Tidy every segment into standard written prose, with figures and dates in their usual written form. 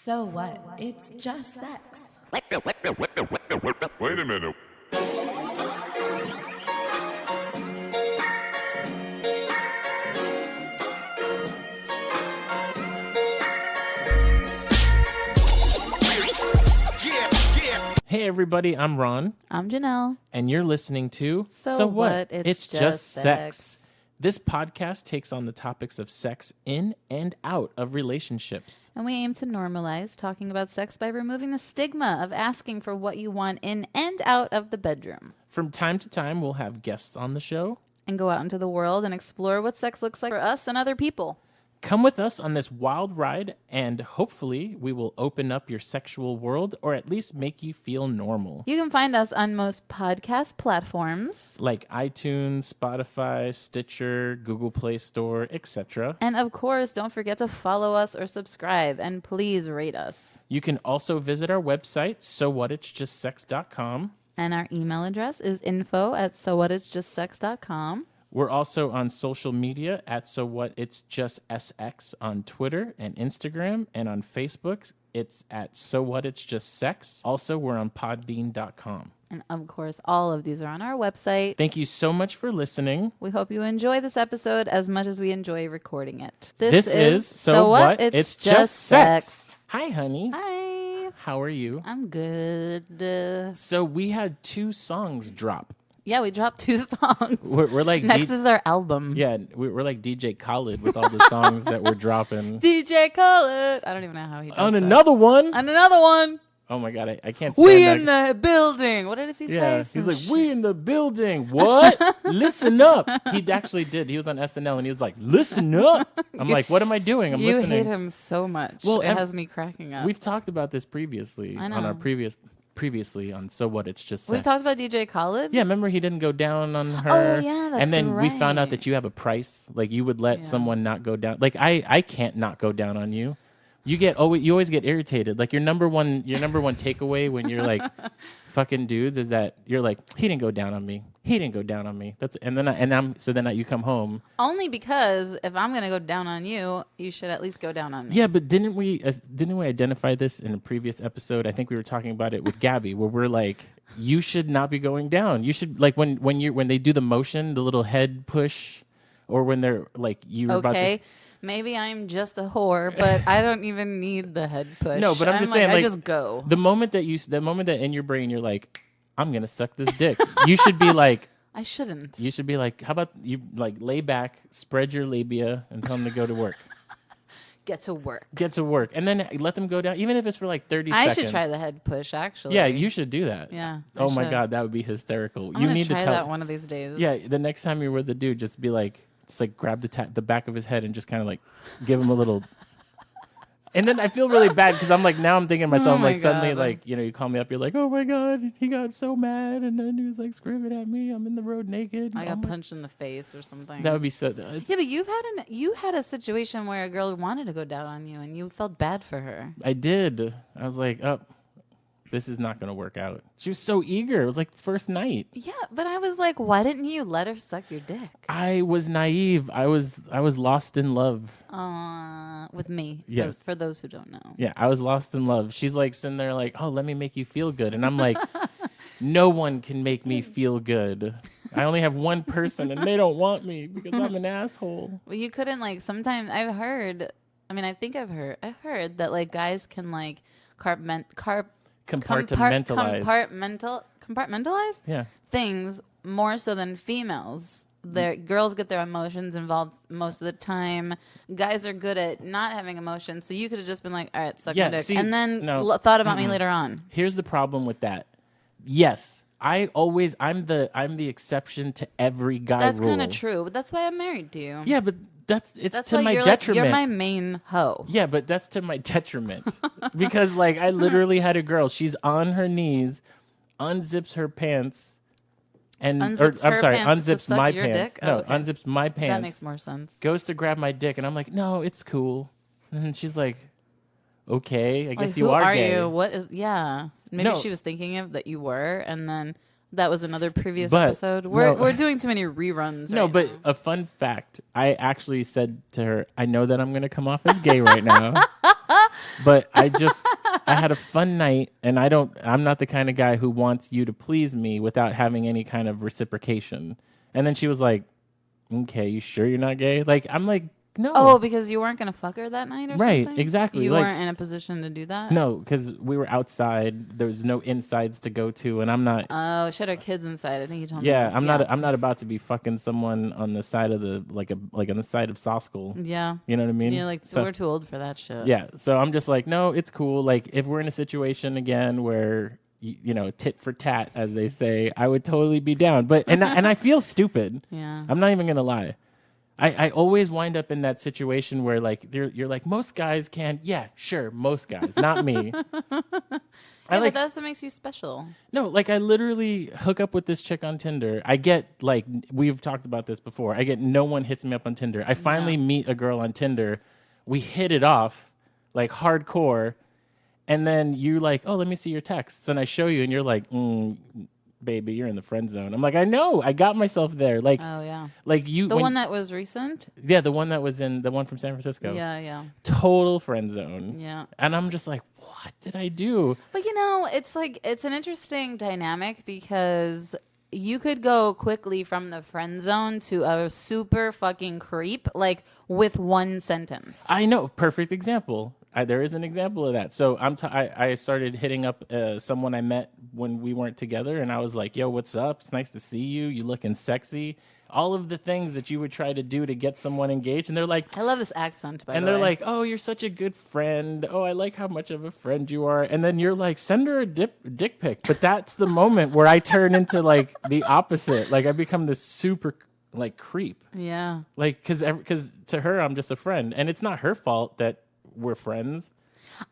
So what? It's just sex. Wait a minute. Hey everybody, I'm Ron. I'm Janelle. And you're listening to So What? It's Just Sex. This podcast takes on the topics of sex in and out of relationships. And we aim to normalize talking about sex by removing the stigma of asking for what you want in and out of the bedroom. From time to time, we'll have guests on the show. And go out into the world and explore what sex looks like for us and other people. Come with us on this wild ride, and hopefully we will open up your sexual world or at least make you feel normal. You can find us on most podcast platforms. Like iTunes, Spotify, Stitcher, Google Play Store, etc. And of course, don't forget to follow us or subscribe, and please rate us. You can also visit our website, sowhatitsjustsex.com. And our email address is info@sowhatitsjustsex.com. We're also on social media at SoWhatIt'sJustSX on Twitter and Instagram, and on Facebook, it's at SoWhatIt'sJustSex. Also, we're on Podbean.com. And of course, all of these are on our website. Thank you so much for listening. We hope you enjoy this episode as much as we enjoy recording it. This is So What? It's Just Sex. Hi, honey. Hi. How are you? I'm good. So we had 2 songs drop. Yeah, we dropped 2 songs. We're like Next is our album. Yeah, we're like DJ Khaled with all the songs that we're dropping. DJ Khaled. I don't even know how he does On that. another one. On another one. Oh my God, I can't stand We that. in the building. What did he say? Yeah, he's Some like, shit. we in the building. What? Listen up. He actually did. He was on SNL and he was like, listen up. I'm like, what am I doing? I'm You listening. hate him so much. Well, it has me cracking up. We've talked about this previously I on our know. previously on So What? It's Just Sex. We've talked about DJ Khaled. Yeah, remember he didn't go down on her. Oh, yeah, that's And then we found out right. that you have a price. Like you would let Yeah. someone not go down. Like I can't not go down on you. You always get irritated. Like your number one takeaway when you're like fucking dudes is that you're like, he didn't go down on me. He didn't go down on me. Then you come home. Only because if I'm gonna go down on you, you should at least go down on me. Yeah, but didn't we identify this in a previous episode? I think we were talking about it with Gabby, where we're like, you should not be going down. You should like when they do the motion, the little head push, or when they're like you're about to. Okay. Maybe I'm just a whore, but I don't even need the head push. No, but I'm just saying, I like, just go. The moment that in your brain you're like, I'm gonna suck this dick. You should be like, I shouldn't. you should be like, how about you like lay back, spread your labia, and tell them to go to work. Get to work. Get to work, and then let them go down, even if it's for like 30 I seconds. should try the head push, actually. Yeah, you should do that. Yeah. I Oh my should. God, that would be hysterical. I'm you gonna need try to tell that one of these days. Yeah, the next time you're with the dude, just be like, grab the back of his head and just kind of like give him a little. And then I feel really bad because I'm like, now I'm thinking to myself, Oh my like suddenly, God. like, you come me up, you're like, oh my God, he got so mad, and then he was like screaming at me. I'm in the road naked. I got Oh my- punched in the face or something. That would be so. Yeah, but you had a situation where a girl wanted to go down on you and you felt bad for her. I did. I was like, oh, this is not going to work out. She was so eager. It was like first night. Yeah, but I was like, why didn't you let her suck your dick? I was naive. I was lost in love. With me. Yes. For those who don't know. Yeah, I was lost in love. She's like sitting there like, oh, let me make you feel good. And I'm like, no one can make me feel good. I only have one person and they don't want me because I'm an asshole. Well, you couldn't like, sometimes I've heard that like guys can like compartmentalize Yeah. things more so than females. Girls get their emotions involved most of the time. Guys are good at not having emotions. So you could have just been like, all right, suck Yeah, my dick. see, and then no. thought about me later on. Here's the problem with that. Yes, I'm the exception to every guy That's rule. kind of true. But that's why I'm married to you. Yeah, but that's to why my you're detriment. Like, you're my main hoe. Yeah, but that's to my detriment. Because like I literally had a girl, she's on her knees, unzips her pants and Unzips her pants to unzips suck my your pants. dick? No, Oh, okay. unzips my pants. That makes more sense. Goes to grab my dick and I'm like, "No, it's cool." And she's like, "Okay, I guess you who are gay." you? What is? Yeah, maybe No. she was thinking of that you were, and then that was another previous But, episode. We're no. we're doing too many reruns. No, right but now. a fun fact, I actually said to her, "I know that I'm going to come off as gay right now." But I had a fun night, and I'm not the kind of guy who wants you to please me without having any kind of reciprocation. And then she was like, okay, you sure you're not gay? Like, I'm like, no. Oh, because you weren't gonna fuck her that night or Right, something? exactly. You Like, weren't in a position to do that? no, because we were outside. There was no insides to go to, and I'm not. Oh, she had her kids inside. I think you told me Yeah, this. I'm not about to be fucking someone on the side of the like on the side of saw school. Yeah. You know what I mean? You're like, So- we're too old for that shit. Yeah, so I'm just like, no, it's cool. Like, if we're in a situation again where you know, tit for tat, as they say, I would totally be down. But and I feel stupid. Yeah. I'm not even gonna lie. I always wind up in that situation where like you're like, most guys can. Yeah, sure, most guys, not me. Yeah, but that's what makes you special. No, like I literally hook up with this chick on Tinder. I get like, we've talked about this before. I get no one hits me up on Tinder. I finally meet a girl on Tinder. We hit it off like hardcore. And then you like, oh, let me see your texts. And I show you and you're like, baby, you're in the friend zone. I'm like, I know. I got myself there. Like, Oh, yeah. like you. The one that was recent? Yeah, the one that was in the one from San Francisco. Yeah, yeah. Total friend zone. Yeah. And I'm just like, what did I do? But you know, it's like it's an interesting dynamic because you could go quickly from the friend zone to a super fucking creep, like with one sentence. I know, perfect example. There is an example of that. So I started hitting up someone I met when we weren't together, and I was like, "Yo, what's up? It's nice to see you. You looking sexy." All of the things that you would try to do to get someone engaged, and they're like, I love this accent, by and the they're way. like, "Oh, you're such a good friend. Oh, I like how much of a friend you are." And then you're like, "Send her a dick pic." But that's the moment where I turn into like the opposite. Like I become this super like creep. Yeah. Like because to her I'm just a friend, and it's not her fault that we're friends.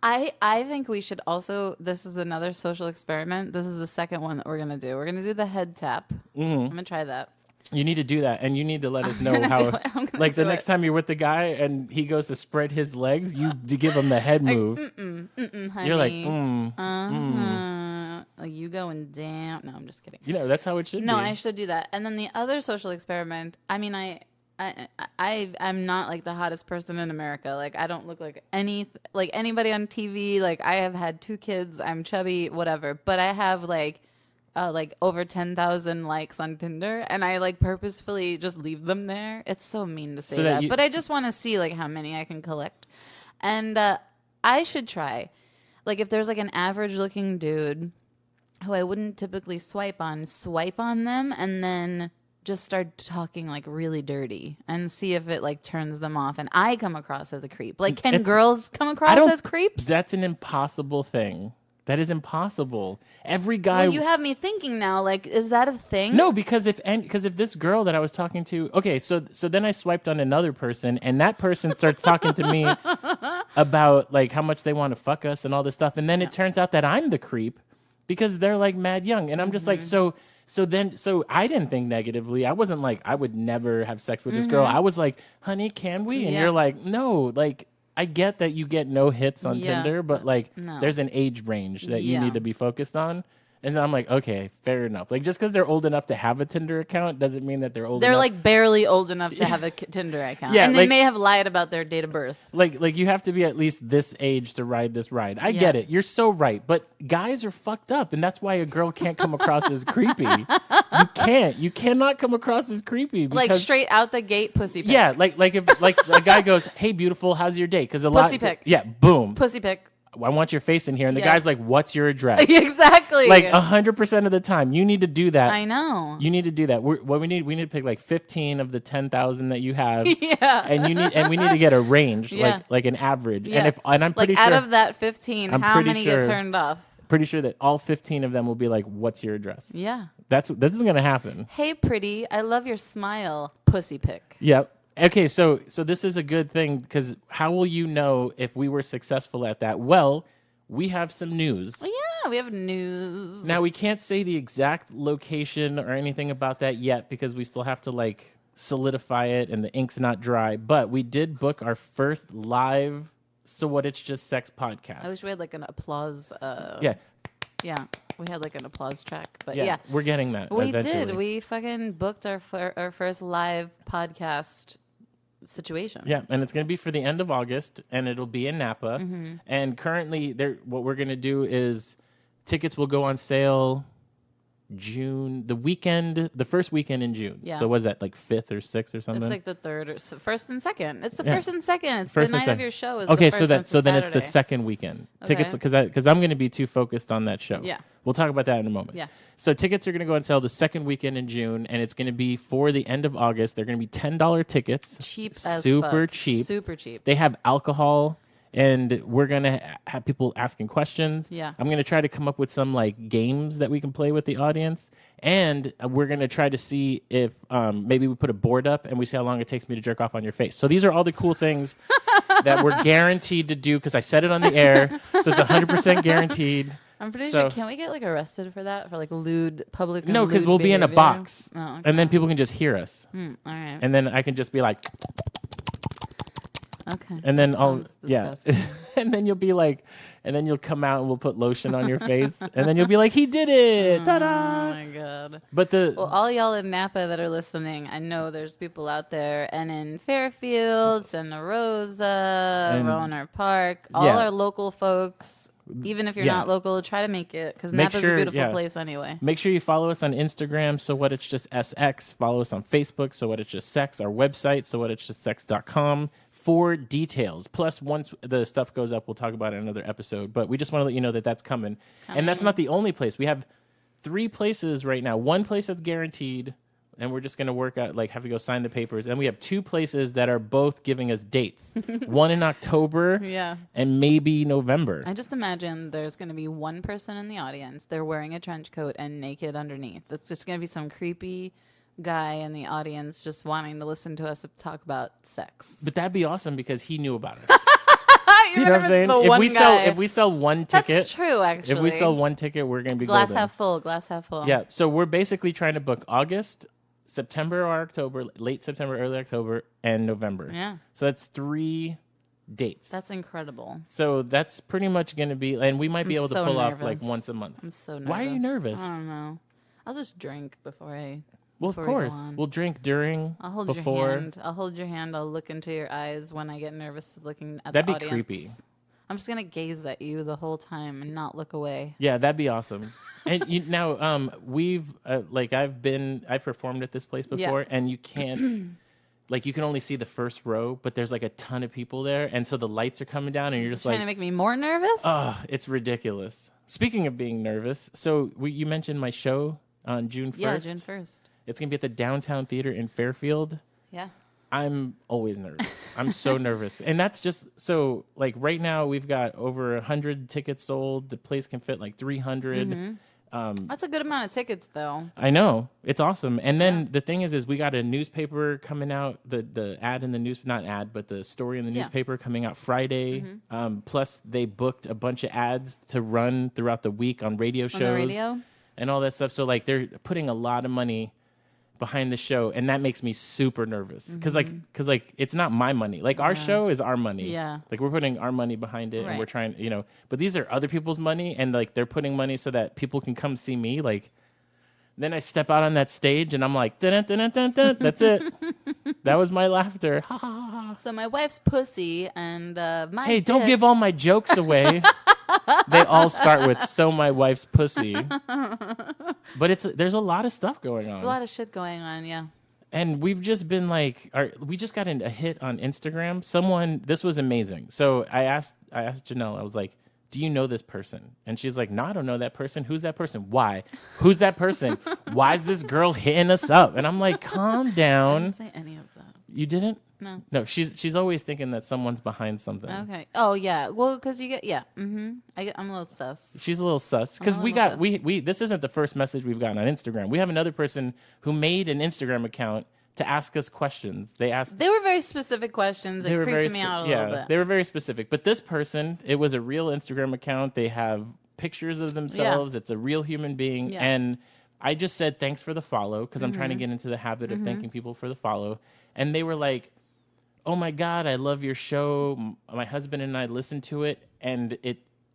I think we should also, this is another social experiment. This is the second one that we're going to do. We're going to do the head tap. I'm going to try that. You need to do that, and you need to let us know gonna how. do it. I'm gonna Like the do next it. time you're with the guy and he goes to spread his legs, you to give him the head move. Honey. You're like, Like you going down. No, I'm just kidding. you know, that's how it should No, be. I should do that. And then the other social experiment, I mean, I'm not like the hottest person in America. Like I don't look like anybody on TV. Like I have had 2 kids. I'm chubby, whatever. But I have like over 10,000 likes on Tinder, and I like purposefully just leave them there. It's so mean to say So that that, you- but I just want to see like how many I can collect. And I should try, like if there's like an average looking dude who I wouldn't typically swipe on them, and then just start talking like really dirty and see if it like turns them off and I come across as a creep. Like, can girls come across as creeps? That's an impossible thing. That is impossible. Every guy. Well, you have me thinking now. Like, is that a thing? No, because if this girl that I was talking to, okay, so then I swiped on another person, and that person starts talking to me about like how much they want to fuck us and all this stuff, and then it turns out that I'm the creep because they're like mad young, and I'm just like, so I didn't think negatively. I wasn't like I would never have sex with this girl. I was like, honey, can we? And Yeah. you're like, no, like. I get that you get no hits on Yeah, Tinder, but like no. there's an age range that you Yeah. need to be focused on. And then I'm like, okay, fair enough. Like just because they're old enough to have a Tinder account doesn't mean that they're old They're enough. like barely old enough to have a Tinder account. Yeah, and they like- may have lied about their date of birth. like you have to be at least this age to ride this ride. I get Yeah. it. You're so right. But guys are fucked up, and that's why a girl can't come across as creepy. You cannot come across as creepy because Like straight out the gate, pussy pic. yeah, like if like a guy goes, "Hey, beautiful, how's your day?" Because a lot, Pussy pic. yeah, boom, Pussy pic. I want your face in here, and the Yes. guy's like, "What's your address?" Exactly. Like 100% of the time, you need to do that. I know. You need to do that. We need to pick like 15 of the 10,000 that you have. Yeah. And we need to get a range, Yeah. like an average. Yeah. And I'm like pretty out sure of that 15, I'm how pretty many get sure- turned off? that all 15 of them will be like, "What's your address?" Yeah. This is gonna happen. Hey, pretty. I love your smile. Pussy pic. Yep. Okay, so this is a good thing because how will you know if we were successful at that? Well, we have some news. Well, yeah, we have news. Now we can't say the exact location or anything about that yet because we still have to like solidify it and the ink's not dry. But we did book our first live So What It's Just Sex podcast. I wish we had like an applause. Yeah, Yeah. We had like an applause track. But yeah, yeah. we're getting that. We eventually. did. We fucking booked our first live podcast situation. Yeah, and it's going to be for the end of August, and it'll be in Napa. And currently, what we're going to do is tickets will go on sale June, the first weekend in June. Yeah. So was that like 5th or 6th or something? It's like the third or first and second. It's the Yeah. first and second. It's First the and night of second. your show. Is Okay, the first so then it's the Saturday. second weekend. Tickets Okay. because I'm going to be too focused on that show. Yeah. We'll talk about that in a moment. Yeah. So tickets are going to go on sale the second weekend in June, and it's going to be for the end of August. They're going to be $10 tickets. Cheap as super fuck. cheap. Super cheap. They have alcohol, and we're going to have people asking questions. Yeah. I'm going to try to come up with some like games that we can play with the audience, and we're going to try to see if maybe we put a board up and we see how long it takes me to jerk off on your face. So these are all the cool things that we're guaranteed to do because I said it on the air, so it's 100% guaranteed. I'm pretty So- sure. Can't we get like arrested for that? For like lewd public? No, because lewd we'll be in a behavior? box, Oh, okay. and then people can just hear us, All right. and then I can just be like, Okay. and then That I'll sounds disgusting. and then you'll be like, and then you'll come out and we'll put lotion on your face, and then you'll be like, he did it, ta-da! Oh my god. But Well, all y'all in Napa that are listening, I know there's people out there, and in Fairfield, Santa Rosa, And- Roner Park, all Yeah. our local folks. Even if you're Yeah. not local, try to make it because Make Napa's sure- a beautiful yeah. place anyway. Make sure you follow us on Instagram, So What It's Just SX. Follow us on Facebook, So What It's Just Sex. Our website, So What It's Just Sex.com for details. Plus, once the stuff goes up, we'll talk about it in another episode. But we just want to let you know that that's coming. And that's not the only place. We have 3 places right now. One place that's guaranteed, and we're just going to work out, like, have to go sign the papers. And we have 2 places that are both giving us dates. One in October Yeah. and maybe November. I just imagine there's going to be one person in the audience. They're wearing a trench coat and naked underneath. It's just going to be some creepy guy in the audience just wanting to listen to us talk about sex. But that'd be awesome because he knew about it. Do you know what I'm saying? The If one we guy. sell one ticket, That's true, actually. if we sell one ticket, we're gonna be glass golden. half full, glass half full. Yeah. So we're basically trying to book August, September or October, late September, early October, and November. Yeah. So that's 3 dates. That's incredible. so that's pretty much gonna be, and we might be I'm able to so pull off nervous. like once a month. I'm so nervous. Why are you nervous? I don't know. I'll just drink before I. Well, of before we go course, on. we'll drink during, I'll hold before. your hand. I'll hold your hand. I'll look into your eyes when I get nervous looking at That'd the be audience. creepy. I'm just gonna gaze at you the whole time and not look away. Yeah, that'd be awesome. And now, we've I've performed at this place Yeah. before, and you can't, like, you can only see the first row, but there's like a ton of people there, and so the lights are coming down, and you're just Trying to like, make me more nervous? oh, it's ridiculous. Speaking of being nervous, so you mentioned my show on June 1st. yeah, June 1st. It's gonna be at the Downtown Theater in Fairfield. Yeah. I'm always nervous. I'm so nervous. And that's just so, like, right now we've got over 100 tickets sold. The place can fit like 300. That's a good amount of tickets, though. I know. It's awesome. And then the thing is we got a newspaper coming out, the ad in the news, not ad, but the story in the Yeah. newspaper coming out Friday. Plus they booked a bunch of ads to run throughout the week on radio shows On the radio? and all that stuff. So like they're putting a lot of money behind the show, and that makes me super nervous because like it's not my money. Like our show is our money. Yeah. Like we're putting our money behind it, and Right. we're trying, but these are other people's money, and like they're putting money so that people can come see me. Like then I step out on that stage and I'm like, dun, dun, dun, dun, dun. That's it. That was my laughter. Ha, ha, ha, ha. So my wife's pussy and my Hey, don't dick- give all my jokes away. They all start with "so my wife's pussy," but there's a lot of stuff going on. There's a lot of shit going on, yeah. And we've just been like, we just got a hit on Instagram. This was amazing. So I asked Janelle, I was like, do you know this person? And she's like, no, I don't know that person. Who's that person? Why? Who's that person? Why is this girl hitting us up? And I'm like, calm I down. didn't say any of that. You didn't? No. No, she's always thinking that someone's behind something. Okay. Oh, yeah. Well, because you get, yeah. I'm a little sus. She's a little sus because I'm a we little got sus. we this isn't the first message we've gotten on Instagram. We have another person who made an Instagram account to ask us questions. They asked. They were very specific questions. It They were creeped very me out a little bit. They were very specific. But this person, it was a real Instagram account. They have pictures of themselves. It's a real human being. Yeah. And I just said thanks for the follow because I'm trying to get into the habit of thanking people for the follow. And they were like, "Oh my God, I love your show. My husband and I listened to it, and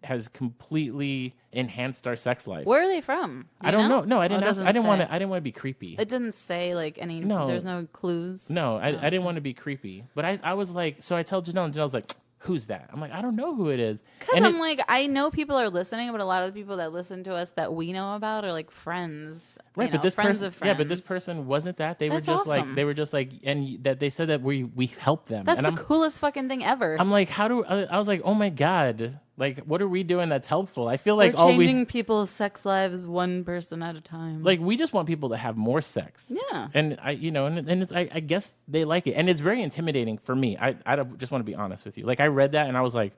has completely enhanced our sex life. Where are they from? Do I you don't know. know. No, I didn't. Oh, it I didn't want say. to. I didn't want to be creepy. It didn't say like any. No. There's no clues. No, I didn't want to be creepy. But I was like, so I tell Janelle, and Janelle's like, who's that? I'm like, I don't know who it is. Because I'm like, I know people are listening, but a lot of the people that listen to us that we know about are like friends. Right, you but know, this friends person, of friends. yeah, but this person wasn't that. They That's were just awesome. like, and that they said that we helped them. That's and the coolest fucking thing ever. I'm like, I was like, oh my God, like, what are we doing that's helpful? I feel like We're changing people's sex lives one person at a time. like we just want people to have more sex. Yeah. And I guess they like it. And it's very intimidating for me. I just want to be honest with you. Like I read that and I was like,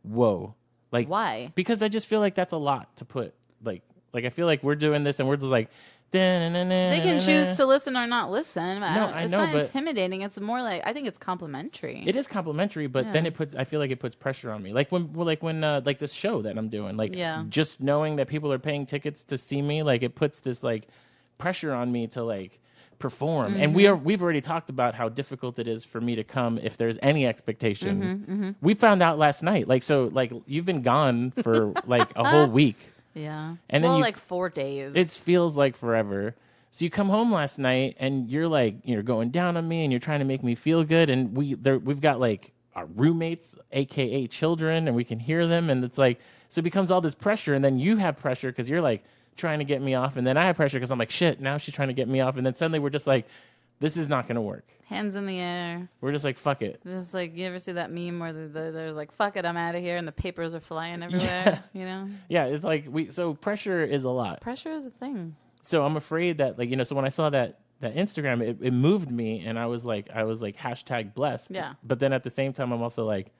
whoa. Like Why? Because I just feel like that's a lot to put like I feel like we're doing this and we're just like They can choose to listen or not listen. It's know, not but intimidating. It's more like, I think it's complimentary. It is complimentary, but then I feel like it puts pressure on me. Like when this show that I'm doing, like just knowing that people are paying tickets to see me, like it puts this like pressure on me to like perform. And we've already talked about how difficult it is for me to come if there's any expectation. We found out last night. Like you've been gone for like a whole week. Yeah. And then like 4 days. It feels like forever. So you come home last night and you're like, you're going down on me and you're trying to make me feel good. And we've got like our roommates, AKA children, and we can hear them. And it's like, so it becomes all this pressure. And then you have pressure because you're like trying to get me off. And then I have pressure because I'm like, shit, now she's trying to get me off. And then suddenly we're just like, this is not going to work. Hands in the air. We're just like, fuck it. Just like, you ever see that meme where there's like, fuck it, I'm out of here, and the papers are flying everywhere, you know? Yeah, it's like, so pressure is a lot. Pressure is a thing. So I'm afraid that, like, so when I saw that Instagram, it moved me, and I was like hashtag blessed. Yeah. But then at the same time, I'm also like,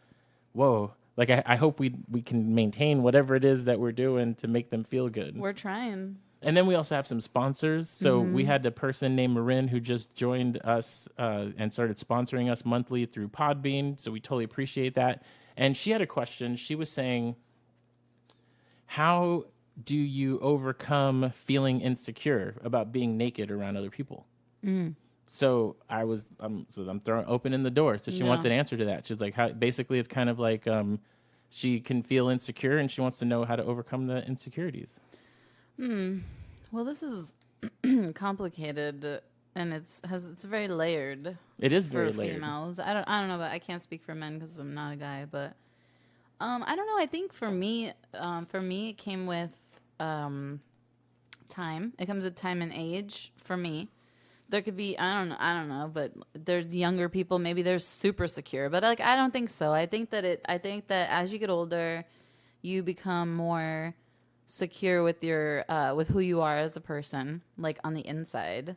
whoa. Like, I hope we can maintain whatever it is that we're doing to make them feel good. We're trying. And then we also have some sponsors. So we had a person named Marin who just joined us and started sponsoring us monthly through Podbean. So we totally appreciate that. And she had a question. She was saying, how do you overcome feeling insecure about being naked around other people? So I'm throwing opening the door. So she wants an answer to that. She's like, basically it's kind of like she can feel insecure and she wants to know how to overcome the insecurities. Well, this is complicated, and it's very layered. It is for very layered. females. I don't know, but I can't speak for men because I'm not a guy. But I don't know. I think for me, it came with time. It comes with time and age. For me, there could be I don't know, but there's younger people. Maybe they're super secure, but like I don't think so. I think that as you get older, you become more secure with your with who you are as a person, like on the inside,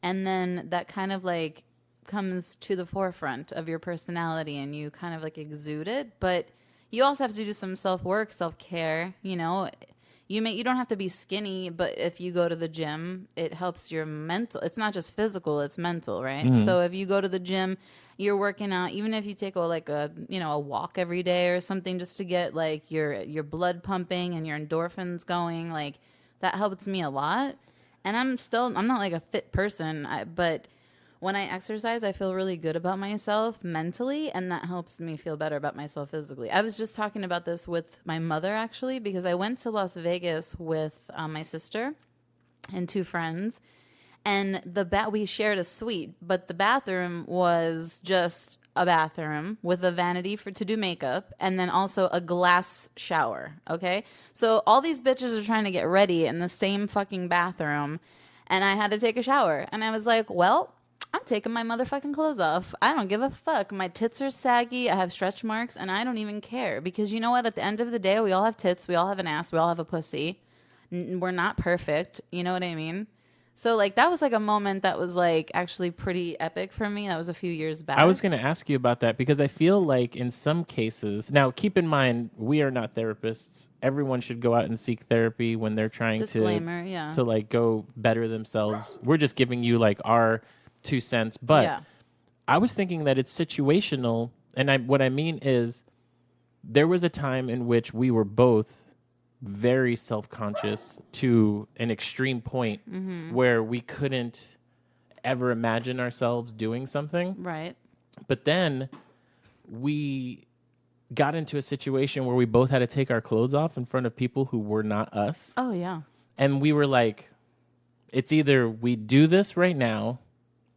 and then that kind of like comes to the forefront of your personality and you kind of like exude it. But you also have to do some self-work, self-care. You don't have to be skinny, but if you go to the gym, it helps your mental. It's not just physical, it's mental, right? So if you go to the gym, you're working out, even if you take a walk every day or something, just to get like your blood pumping and your endorphins going, like that helps me a lot. And I'm not like a fit person, but when I exercise, I feel really good about myself mentally, and that helps me feel better about myself physically. I was just talking about this with my mother, actually, because I went to Las Vegas with my sister and 2 friends, and we shared a suite, but the bathroom was just a bathroom with a vanity to do makeup, and then also a glass shower, okay? So all these bitches are trying to get ready in the same fucking bathroom, and I had to take a shower, and I was like, well, I'm taking my motherfucking clothes off. I don't give a fuck. My tits are saggy. I have stretch marks, and I don't even care. Because you know what? At the end of the day, we all have tits. We all have an ass. We all have a pussy. We're not perfect. You know what I mean? So, like, that was, like, a moment that was, like, actually pretty epic for me. That was a few years back. I was going to ask you about that because I feel like in some cases... Now, keep in mind, we are not therapists. Everyone should go out and seek therapy when they're trying to, like, go better themselves. We're just giving you, like, our 2 cents. But I was thinking that it's situational. And what I mean is there was a time in which we were both very self-conscious to an extreme point where we couldn't ever imagine ourselves doing something. Right. But then we got into a situation where we both had to take our clothes off in front of people who were not us. Oh, yeah. And we were like, it's either we do this right now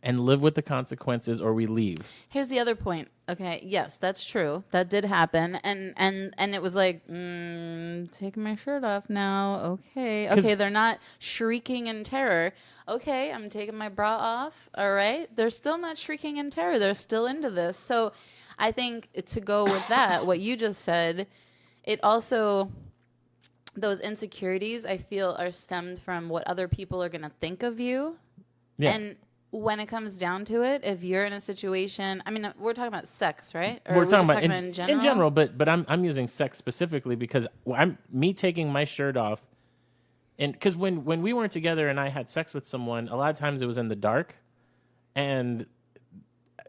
and live with the consequences, or we leave. Here's the other point. Okay, yes, that's true. That did happen, and it was like, taking my shirt off now. Okay, they're not shrieking in terror. Okay, I'm taking my bra off. All right, they're still not shrieking in terror. They're still into this. So, I think to go with that, what you just said, it also, those insecurities I feel are stemmed from what other people are gonna think of you, and when it comes down to it, if you're in a situation, I mean, we're talking about sex, right? Or we're talking about in general. In general, but I'm using sex specifically because I'm me taking my shirt off, and because when we weren't together and I had sex with someone, a lot of times it was in the dark, and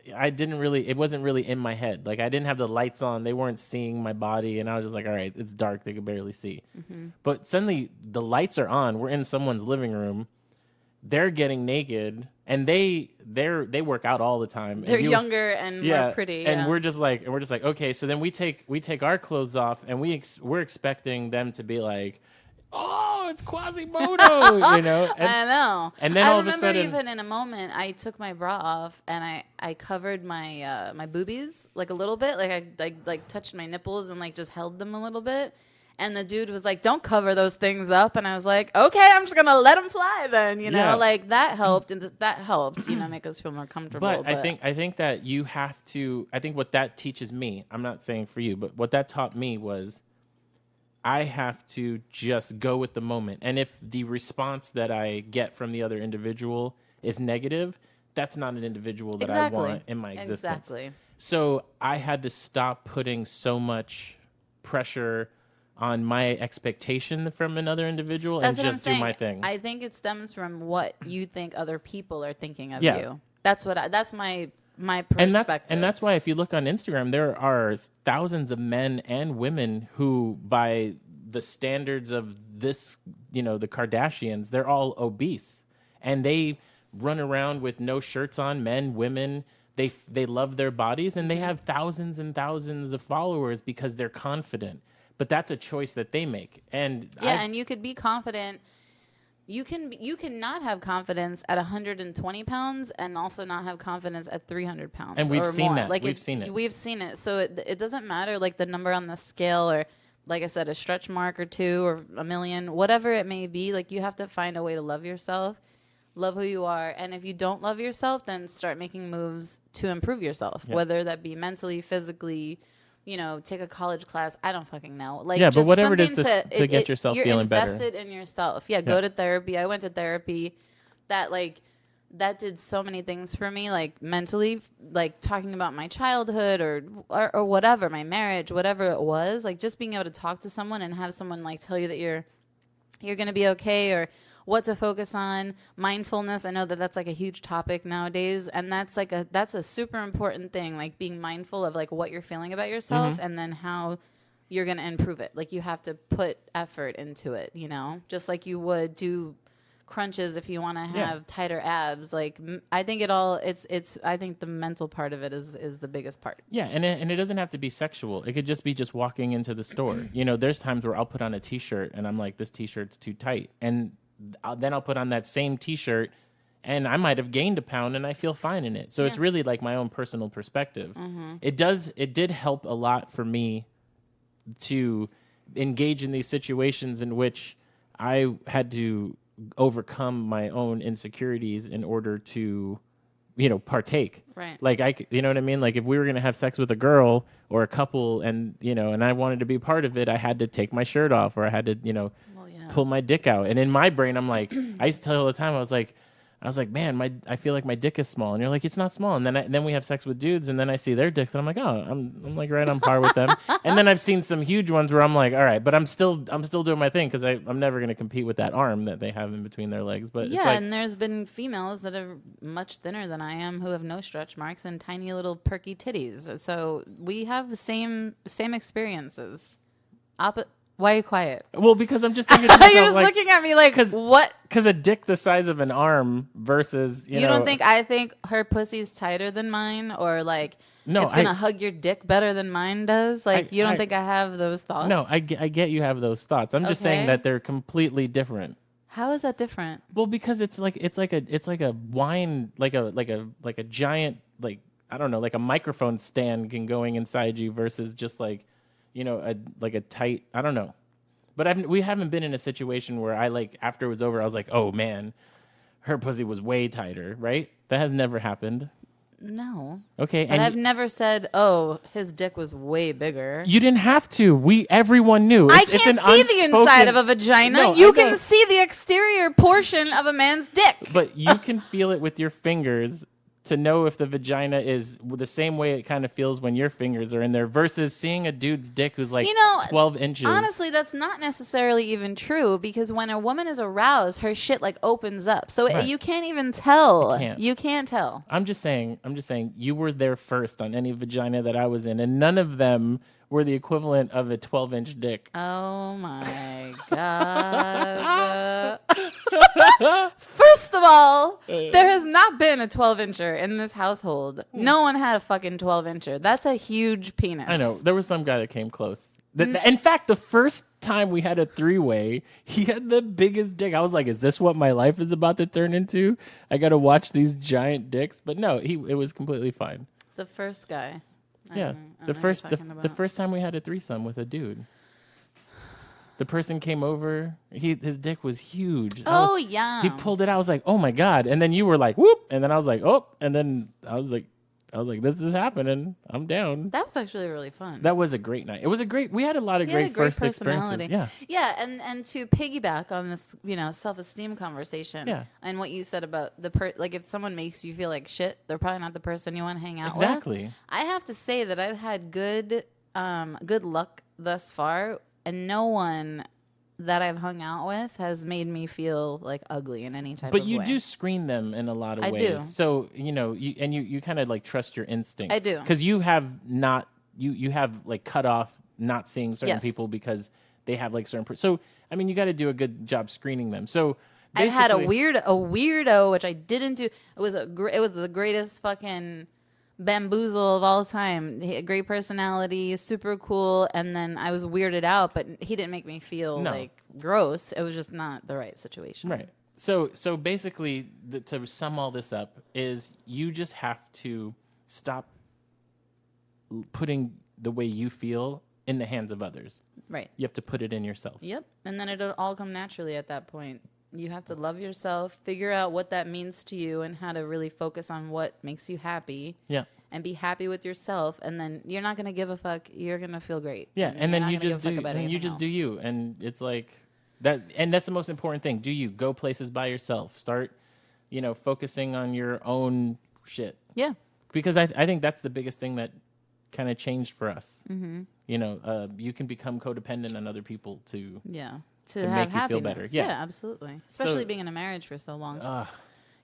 it wasn't really in my head. Like I didn't have the lights on, they weren't seeing my body, and I was just like, all right, it's dark, they could barely see. Mm-hmm. But suddenly the lights are on. We're in someone's living room. They're getting naked, and they work out all the time. They're younger and more pretty, and we're just like okay. So then we take our clothes off, and we're expecting them to be like, oh, it's Quasimodo, you know. And, I know. And then all of a sudden, even in a moment, I took my bra off and I covered my my boobies like a little bit, like I touched my nipples and like just held them a little bit. And the dude was like, don't cover those things up. And I was like, okay, I'm just going to let them fly then, you know? Like, that helped. And that helped, you know, make us feel more comfortable. But I think that you have to, I think what that teaches me, I'm not saying for you, but what that taught me was I have to just go with the moment. And if the response that I get from the other individual is negative, that's not an individual that I want in my existence. Exactly. So I had to stop putting so much pressure on my expectation from another individual and just do my thing. I think it stems from what you think other people are thinking of you. That's my perspective. And that's why if you look on Instagram, there are thousands of men and women who, by the standards of this, you know, the Kardashians, they're all obese. And they run around with no shirts on, men, women. They love their bodies, and they have thousands and thousands of followers because they're confident. But that's a choice that they make. And and you could be confident. You can not have confidence at 120 pounds and also not have confidence at 300 pounds. And we've seen more. that. Like we've seen it. We've seen it. So it doesn't matter like the number on the scale or, like I said, a stretch mark or 2 or a million, whatever it may be. Like you have to find a way to love yourself, love who you are. And if you don't love yourself, then start making moves to improve yourself, whether that be mentally, physically, you know, take a college class. I don't fucking know. Like, but whatever it is to get yourself feeling better. You're invested in yourself. Go to therapy. I went to therapy. That did so many things for me, like mentally, like talking about my childhood or whatever, my marriage, whatever it was. Like just being able to talk to someone and have someone like tell you that you're going to be okay, or what to focus on, mindfulness. I know that that's like a huge topic nowadays, and that's a super important thing, like being mindful of like what you're feeling about yourself and then how you're going to improve it. Like you have to put effort into it, you know, just like you would do crunches if you want to have tighter abs. Like I think I think the mental part of it is the biggest part. Yeah, and it doesn't have to be sexual. It could just be walking into the store. You know, there's times where I'll put on a t-shirt and I'm like, this t-shirt's too tight, and then I'll put on that same t-shirt and I might have gained a pound and I feel fine in it. So it's really like my own personal perspective. It did help a lot for me to engage in these situations in which I had to overcome my own insecurities in order to, you know, partake. Right. Like you know what I mean? Like if we were going to have sex with a girl or a couple and, you know, and I wanted to be part of it, I had to take my shirt off or I had to, you know, pull my dick out. And in my brain, I'm like, I used to tell you all the time, I was like, man, I feel like my dick is small. And you're like, it's not small. And then we have sex with dudes, and then I see their dicks, and I'm like, oh, I'm like right on par with them. And then I've seen some huge ones where I'm like, all right, but I'm still doing my thing because I'm never going to compete with that arm that they have in between their legs. But it's like, and there's been females that are much thinner than I am who have no stretch marks and tiny little perky titties. So we have the same experiences. Why are you quiet? Well, because I'm just thinking to myself, you're just looking at me like, what? Because a dick the size of an arm versus, you know. Don't think I think her pussy's tighter than mine, or like No, it's gonna hug your dick better than mine does. Like, you don't think I have those thoughts? No, I get you have those thoughts. I'm just saying Okay. that they're completely different. How is that different? Well, because it's like a wine, like a giant, like, I don't know, like a microphone stand going inside you versus just like, a tight, I don't know. But we haven't been in a situation where I, like, after it was over, I was like, oh man, her pussy was way tighter, right? That has never happened. No. Okay. But I've never said, oh, his dick was way bigger. You didn't have to. Everyone knew. I can't see the inside of a vagina. No, you can see the exterior portion of a man's dick. But you can feel it with your fingers to know if the vagina is the same way it kind of feels when your fingers are in there versus seeing a dude's dick who's like 12 inches. Honestly, that's not necessarily even true because when a woman is aroused, her shit like opens up. So Right. you can't even tell. You You can't tell. I'm just saying you were there first on any vagina that I was in, and none of them were the equivalent of a 12-inch dick. Oh my God. First of all, there has not been a 12-incher in this household. No one had a fucking 12-incher. That's a huge penis. I know. There was some guy that came close. In fact, the first time we had a three-way, he had the biggest dick. I was like, is this what my life is about to turn into? I got to watch these giant dicks. But no, it was completely fine. The first guy. Yeah, the first time we had a threesome with a dude. The person came over. His dick was huge. Oh, yeah. He pulled it out. I was like, oh my God. And then you were like, whoop. And then I was like, oh. And then I was like, this is happening. I'm down. That was actually really fun. That was a great night. It was we had a lot of great first experiences. Yeah. Yeah. And to piggyback on this, self-esteem conversation. Yeah. And what you said about like if someone makes you feel like shit, they're probably not the person you want to hang out with. Exactly. I have to say that I've had good luck thus far, and no one that I've hung out with has made me feel like ugly in any type of way. But you do screen them in a lot of I ways. do. So, you kind of like trust your instincts. I do. Because you have you have like cut off not seeing certain Yes. people because they have like certain. So, I mean, you got to do a good job screening them. So, I've had a basically- weirdo, which I didn't do. It was the greatest fucking bamboozle of all time. He had a great personality, super cool, and then I was weirded out, but he didn't make me feel like gross. It was just not the right situation. Right. So basically, to sum all this up, is you just have to stop putting the way you feel in the hands of others. Right. You have to put it in yourself. Yep. And then it'll all come naturally at that point. You have to love yourself, figure out what that means to you, and how to really focus on what makes you happy. Yeah. And be happy with yourself, and then you're not gonna give a fuck. You're gonna feel great. Yeah, and you're then not you gonna just give a do, fuck about and you anything just do else. you, and it's like that, and that's the most important thing. Do you go places by yourself? Start, focusing on your own shit. Yeah. Because I think that's the biggest thing that kind of changed for us. Mm-hmm. You can become codependent on other people to Yeah. to have make you feel happiness. better. Yeah, Yeah. absolutely. Especially So- being in a marriage for so long. Ugh.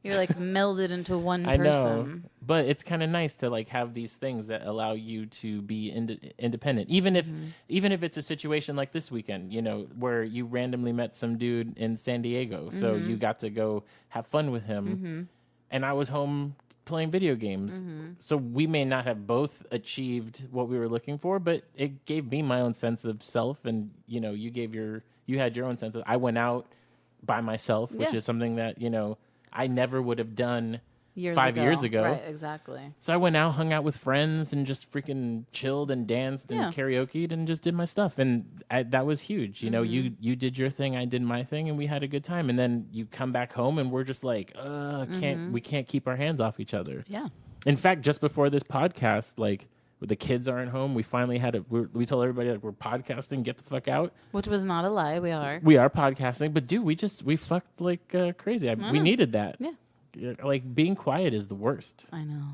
You're like melded into one I person. know, but it's kind of nice to like have these things that allow you to be independent, even if it's a situation like this weekend, where you randomly met some dude in San Diego, so you got to go have fun with him, and I was home playing video games. So we may not have both achieved what we were looking for, but it gave me my own sense of self, and you had your own sense of. I went out by myself, which Yeah. is something that I never would have done Years 5 years ago. Right, exactly. So I went out, hung out with friends, and just freaking chilled and danced and Yeah. karaoke'd and just did my stuff. And that was huge. You did your thing, I did my thing, and we had a good time. And then you come back home, and we're just like, we can't keep our hands off each other. Yeah. In fact, just before this podcast, like the kids aren't home, we finally we told everybody like we're podcasting, get the fuck out. Which was not a lie. We are. We are podcasting, but dude, we fucked like crazy. We needed that. Yeah. Like being quiet is the worst. I know.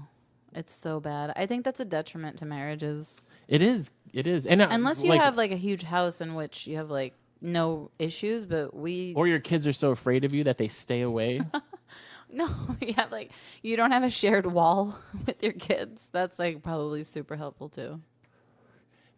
It's so bad. I think that's a detriment to marriages. It is. And Unless you have like a huge house in which you have like no issues, but or your kids are so afraid of you that they stay away. No, you have like you don't have a shared wall with your kids. That's like probably super helpful too.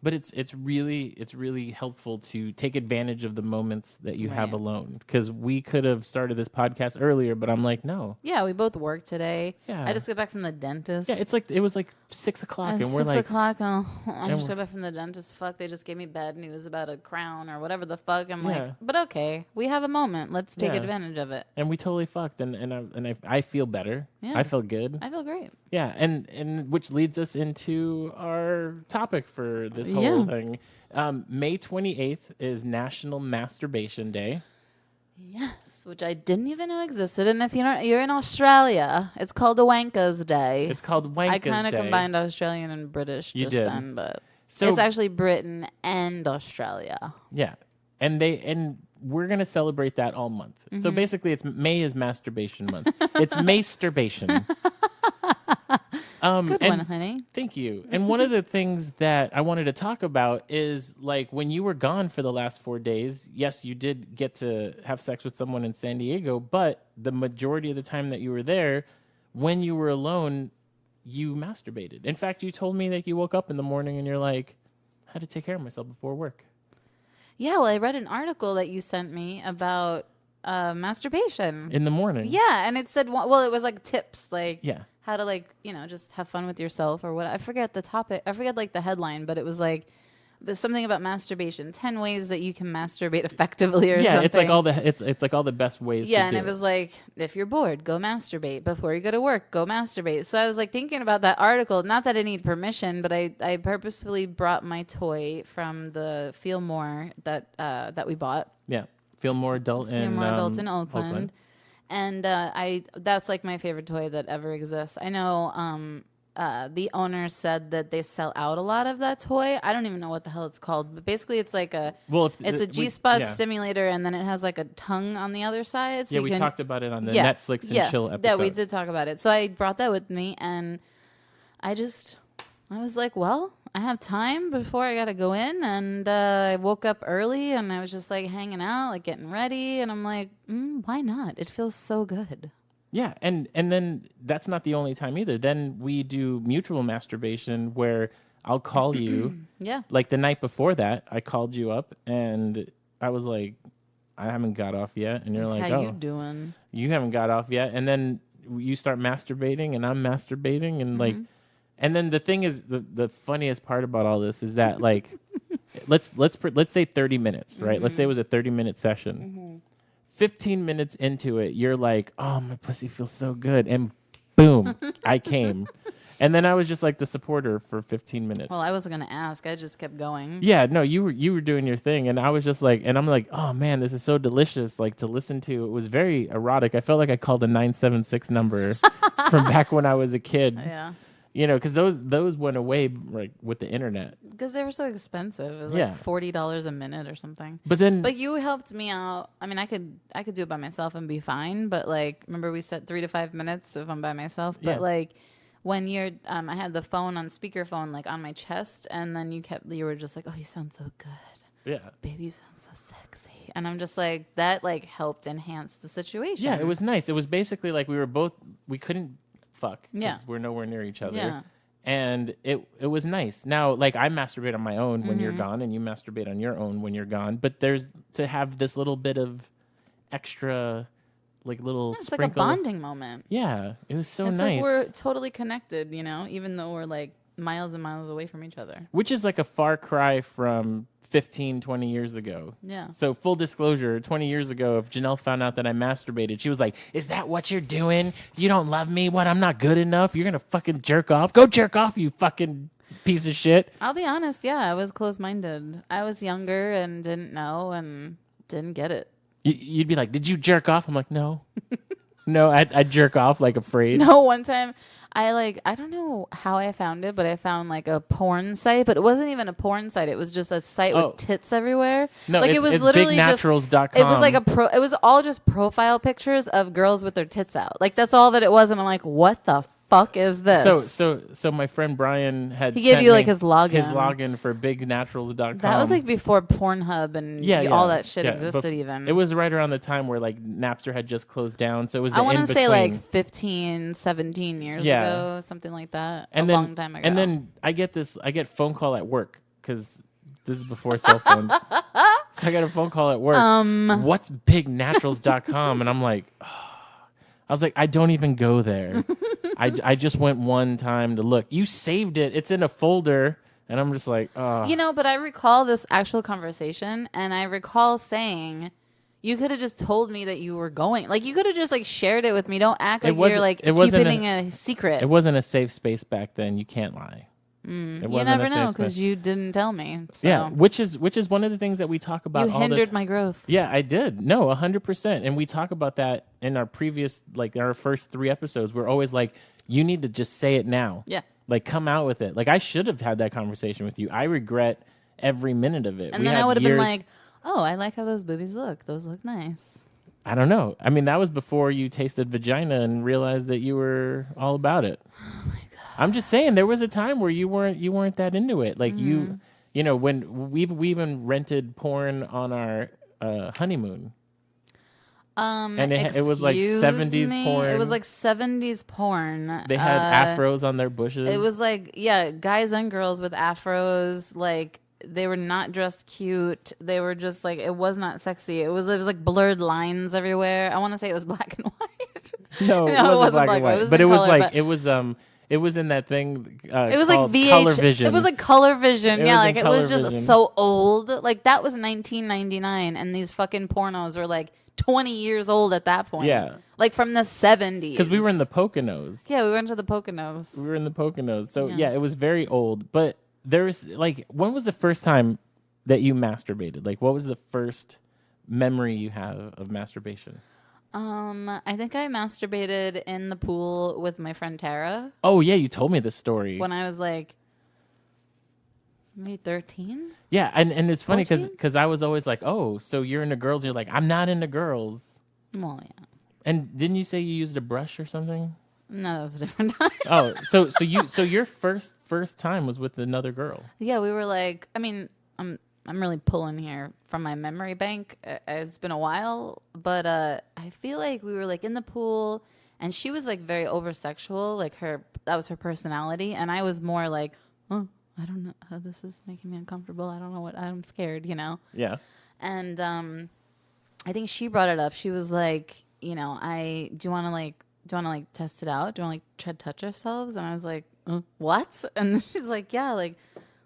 But it's really helpful to take advantage of the moments that you have Right. alone. Because we could have started this podcast earlier, but I'm like, no. Yeah, we both work today. Yeah. I just got back from the dentist. Yeah, it was like 6 o'clock, At and we're 6 like, o'clock. I and just got back from the dentist. Fuck, they just gave me bad news about a crown or whatever the fuck. I'm Yeah. like, but okay, we have a moment. Let's take Yeah. advantage of it. and we totally fucked, I feel better. Yeah. I felt good. I feel great. Yeah, and which leads us into our topic for this whole Yeah. thing. May 28th is National Masturbation Day. Yes, which I didn't even know existed. And if you're in Australia, it's called the Wankers Day. It's called Wankers I kind of Day. combined Australian and British You just did. then, but So it's actually Britain and Australia. yeah, and we're gonna celebrate that all month. So Mm-hmm. basically, May is masturbation month. It's Maysturbation. Good and one, honey. Thank you. And one of the things that I wanted to talk about is like when you were gone for the last 4 days, yes, you did get to have sex with someone in San Diego, but the majority of the time that you were there, when you were alone, you masturbated. In fact, you told me that you woke up in the morning and you're like, I had to take care of myself before work. Yeah, well, I read an article that you sent me about masturbation. In the morning. Yeah, and it said, well, it was like tips, like Yeah. how to like, just have fun with yourself or what. I forget the topic. I forget like the headline, but it was like something about masturbation, 10 ways that you can masturbate effectively or Yeah, something. it's like all the best ways Yeah, to and do it was like, if you're bored, go masturbate. Before you go to work, go masturbate. So I was like thinking about that article. Not that I need permission, but I purposefully brought my toy from the Feel More that we bought. Yeah. Feel More Adult Feel More Adult in Oakland. And that's like my favorite toy that ever exists. I know the owner said that they sell out a lot of that toy. I don't even know what the hell it's called, but basically it's like it's a G-spot stimulator, and then it has like a tongue on the other side. So Yeah, you we can, talked about it on the Netflix and chill episode. Yeah, we did talk about it. So I brought that with me, and I was like, well, I have time before I got to go in. And I woke up early, and I was just like hanging out, like getting ready. And I'm like, why not? It feels so good. Yeah, and then that's not the only time either. Then we do mutual masturbation where I'll call you. Yeah. Like the night before that, I called you up, and I was like, I haven't got off yet. And you're like, How oh, you doing? you haven't got off yet. And then you start masturbating, and I'm masturbating, and like, and then the thing is, the funniest part about all this is that like, let's say 30 minutes, right? Let's say it was a 30-minute session. 15 minutes into it, you're like, oh, my pussy feels so good, and boom, I came. And then I was just like the supporter for 15 minutes. Well, I wasn't gonna ask. I just kept going. Yeah, no, you were doing your thing, and I was just like, and I'm like, oh man, this is so delicious, like to listen to. It was very erotic. I felt like I called a 976 number from back when I was a kid. Yeah. Because those went away like with the internet. Because they were so expensive. It was Yeah. like $40 a minute or something. But you helped me out. I mean, I could do it by myself and be fine. But like, remember we said 3 to 5 minutes if I'm by myself. But Yeah. like, when you're, I had the phone on speakerphone like on my chest, and then you were just like, oh, you sound so good, yeah, baby, you sound so sexy, and I'm just like that like helped enhance the situation. yeah, it was nice. It was basically like we couldn't fuck because Yeah. we're nowhere near each other. Yeah. And it was nice. Now, like I masturbate on my own when you're Mm-hmm. gone, and you masturbate on your own when you're gone. But there's to have this little bit of extra, like little It's like a sprinkle. bonding moment. Yeah, it was so It's nice. like we're totally connected, even though we're like miles and miles away from each other. Which is like a far cry from 15, 20 years ago. Yeah. So full disclosure, 20 years ago, if Janelle found out that I masturbated, she was like, is that what you're doing? You don't love me? What, I'm not good enough? You're going to fucking jerk off? Go jerk off, you fucking piece of shit. I'll be honest, yeah, I was closed-minded. I was younger and didn't know and didn't get it. You'd be like, did you jerk off? I'm like, no. No, I'd jerk off like afraid. No, one time I don't know how I found it, but I found like a porn site, but it wasn't even a porn site. It was just a site Oh. with tits everywhere. No, like it's, it was it's literally bignaturals.com. just, it was like it was all just profile pictures of girls with their tits out. Like that's all that it was. And I'm like, what the fuck is this? So my friend Brian had He gave sent you, me like, his login. His login for bignaturals.com. That was like before Pornhub and all that shit existed even. It was right around the time where like Napster had just closed down. So it was the I want to say like in-between. 15, 17 years Yeah. ago, something like that. And a then, long time ago. And then I get phone call at work because this is before cell phones. So I got a phone call at work. What's bignaturals.com? And I'm like, I was like, I don't even go there. I just went one time to look. You saved it. It's in a folder. And I'm just like, But I recall this actual conversation, and I recall saying, you could have just told me that you were going. Like, you could have just, like, shared it with me. Don't act like you're, like, keeping a secret. It wasn't a safe space back then. You can't lie. You never know, because you didn't tell me. So. Yeah, which is one of the things that we talk about. You hindered my growth. Yeah, I did. No, 100%. And we talk about that in our previous, like, our first 3 episodes. We're always like, you need to just say it now. Yeah. Like, come out with it. Like, I should have had that conversation with you. I regret every minute of it. And then I would have been like, oh, I like how those boobies look. Those look nice. I don't know. I mean, that was before you tasted vagina and realized that you were all about it. Oh, my God. I'm just saying, there was a time where you weren't that into it. Like, you know, when we even rented porn on our honeymoon. And it was like 70s porn. It was like 70s porn. They had afros on their bushes. It was like, yeah, guys and girls with afros. Like, they were not dressed cute. They were just like, it was not sexy. It was like blurred lines everywhere. I want to say it was black and white. No, it wasn't black and white. But it was like, it was in that thing. It was like VH. Color Vision. It was like Color Vision. Yeah, like it was just Vision. so old. Like, that was 1999, and these fucking pornos were like 20 years old at that point. Yeah. Like from the 70s. Because we were in the Poconos. Yeah, we went to the Poconos. We were in the Poconos. So, yeah, it was very old. But there's, like, when was the first time that you masturbated? Like, what was the first memory you have of masturbation? I think I masturbated in the pool with my friend Tara. Oh, yeah, you told me this story. When I was like, maybe 13? Yeah, and it's funny 14? because I was always like, oh, so you're into girls. You're like, I'm not into girls. Well, yeah. And didn't you say you used a brush or something? No, that was a different time. Oh, so your first time was with another girl. Yeah, we were like, I mean, I'm really pulling here from my memory bank. It's been a while, but I feel like we were like in the pool, and she was like very over sexual, like that was her personality, and I was more like, oh, I don't know how this is making me uncomfortable. I don't know what I'm scared, you know. Yeah. And I think she brought it up. She was like, you know, do you want to like test it out? Do you want to like try to touch ourselves? And I was like, what? And she's like, yeah, like,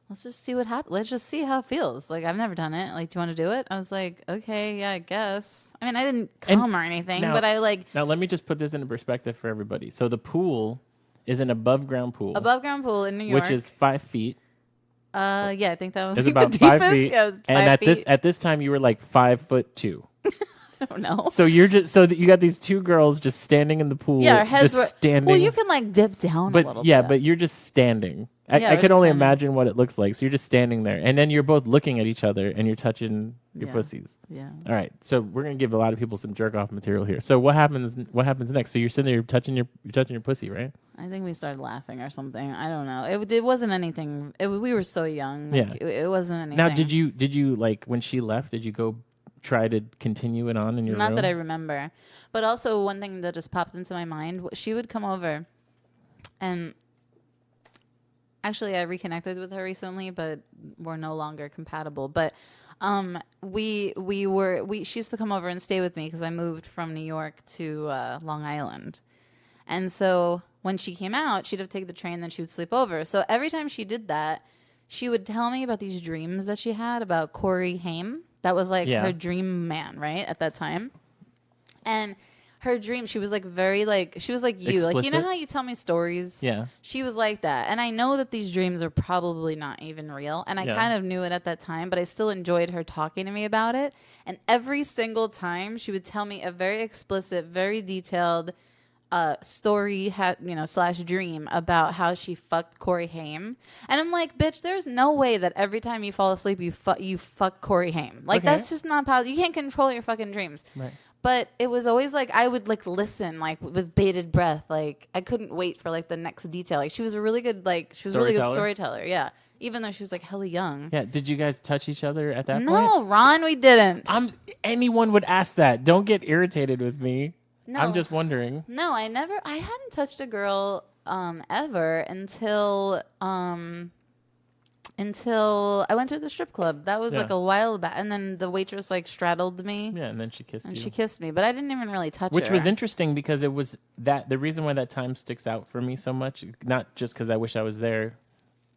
let's just see what happens. Let's just see how it feels. Like, I've never done it. Like, do you want to do it? I was like, okay, yeah, I guess. I mean, I didn't come or anything, but I like. Now, let me just put this into perspective for everybody. So the pool is an above ground pool. Above ground pool in New York. Which is 5 feet. Yeah, I think that was It's like about the 5 deepest. feet. Yeah, it was And 5 feet. at this time, you were like 5'2". I don't know. So you're just that you got these two girls just standing in the pool. Yeah, our heads just were standing. Well, you can like dip down a little bit. But you're just standing. I we're could just only standing. imagine what it looks like. So you're just standing there, and then you're both looking at each other, and you're touching your pussies. Yeah. All right. So we're gonna give a lot of people some jerk off material here. So what happens? What happens next? So you're sitting there, you're touching your pussy, right? I think we started laughing or something. I don't know. It wasn't anything. We were so young. Like, Yeah. It wasn't anything. Now, did you like when she left? Did you go try to continue it on in your Not room? that I remember. But also one thing that just popped into my mind, she would come over, and actually I reconnected with her recently, but we're no longer compatible. But she used to come over and stay with me because I moved from New York to Long Island. And so when she came out, she'd have taken the train, then she would sleep over. So every time she did that, she would tell me about these dreams that she had about Corey Haim. That was like her dream man, right? At that time. And her dream, she was like very like, she was like you. Explicit. Like, you know how you tell me stories? Yeah. She was like that. And I know that these dreams are probably not even real. And I kind of knew it at that time, but I still enjoyed her talking to me about it. And every single time she would tell me a very explicit, very detailed story / dream about how she fucked Corey Haim. And I'm like, bitch, there's no way that every time you fall asleep you fuck Corey Haim. Like, that's just not possible. You can't control your fucking dreams. Right. But it was always like I would like listen like with bated breath. Like, I couldn't wait for like the next detail. Like, she was a really good storyteller. Yeah. Even though she was like hella young. Yeah. Did you guys touch each other at that point? No, Ron, we didn't. Anyone would ask that. Don't get irritated with me. No. I'm just wondering. No, I hadn't touched a girl ever until until I went to the strip club. That was like Yeah. a while back. And then the waitress like straddled me Yeah, and then she kissed and you. she kissed me, but I didn't even really touch Which her. was interesting because it was that the reason why that time sticks out for me so much, not just because I wish I was there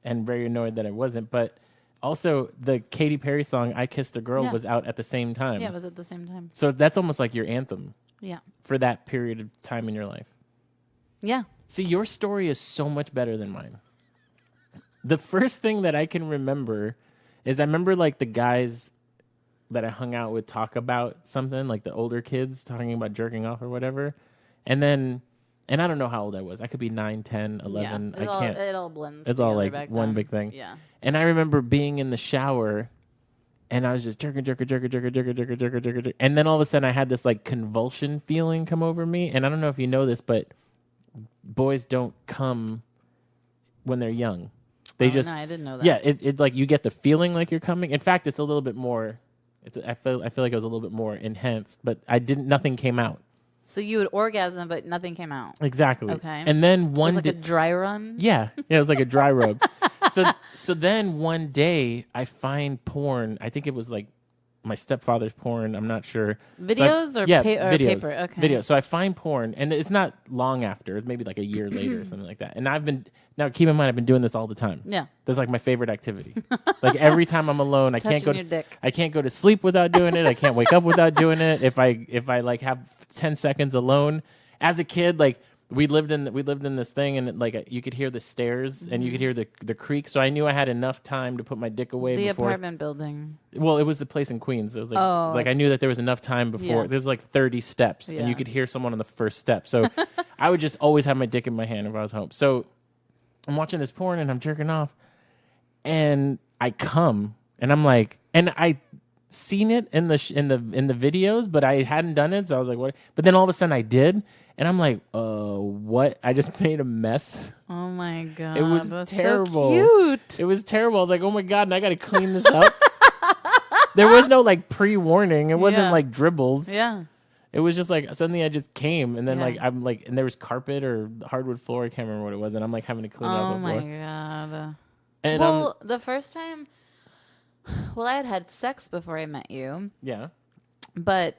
and very annoyed that I wasn't, but also the Katy Perry song "I Kissed a Girl" Yeah. was out at the same time. Yeah, it was at the same time. So that's almost like your anthem Yeah. for that period of time in your life. Yeah. See, your story is so much better than mine. The first thing that I can remember is I remember like the guys that I hung out with talk about something, like the older kids talking about jerking off or whatever. And then, and I don't know how old I was. I could be 9, 10, 11. Yeah. I can't. It all blends. It's all together like back one then. big thing. Yeah. And I remember being in the shower and I was just jerking. And then all of a sudden I had this like convulsion feeling come over me. And I don't know if you know this, but boys don't come when they're young. They Oh, just, no, I didn't know that. yeah, it like you get the feeling like you're coming. In fact, it's a little bit more, I feel like it was a little bit more enhanced, but nothing came out. So you would orgasm, but nothing came out. Exactly. Okay. And then It one was like a dry run. yeah, it was like a dry rub. So then one day I find porn. I think it was like my stepfather's porn. I'm not sure. Videos or yeah, or videos, paper? Okay. Videos. So I find porn, and it's not long after. It's maybe like a year later or something like that. And now keep in mind I've been doing this all the time. Yeah. That's like my favorite activity. Like every time I'm alone, I can't Touching go. your dick. I can't go to sleep without doing it. I can't wake up without doing it. If I like have 10 seconds alone. As a kid, like we lived in this thing, and like you could hear the stairs and you could hear the creak. So I knew I had enough time to put my dick away The before. apartment building. Well, it was the place in Queens. It was like Oh. like I knew that there was enough time before. Yeah. There's like 30 steps, and Yeah. you could hear someone on the first step. So I would just always have my dick in my hand if I was home. So I'm watching this porn and I'm jerking off, and I come, and I'm like, and I seen it in the videos, but I hadn't done it, so I was like, what? But then all of a sudden I did, and I'm like, what? I just made a mess. Oh my god. It was that's terrible. So cute. It was terrible. I was like, oh my god, and I got to clean this up. There was no like pre-warning. It wasn't Yeah. like dribbles. Yeah. It was just like suddenly I just came, and then Yeah. like I'm like, and there was carpet or hardwood floor. I can't remember what it was, and I'm like having to clean Oh out the my floor. god. And Well, the first time, I had had sex before I met you, yeah, but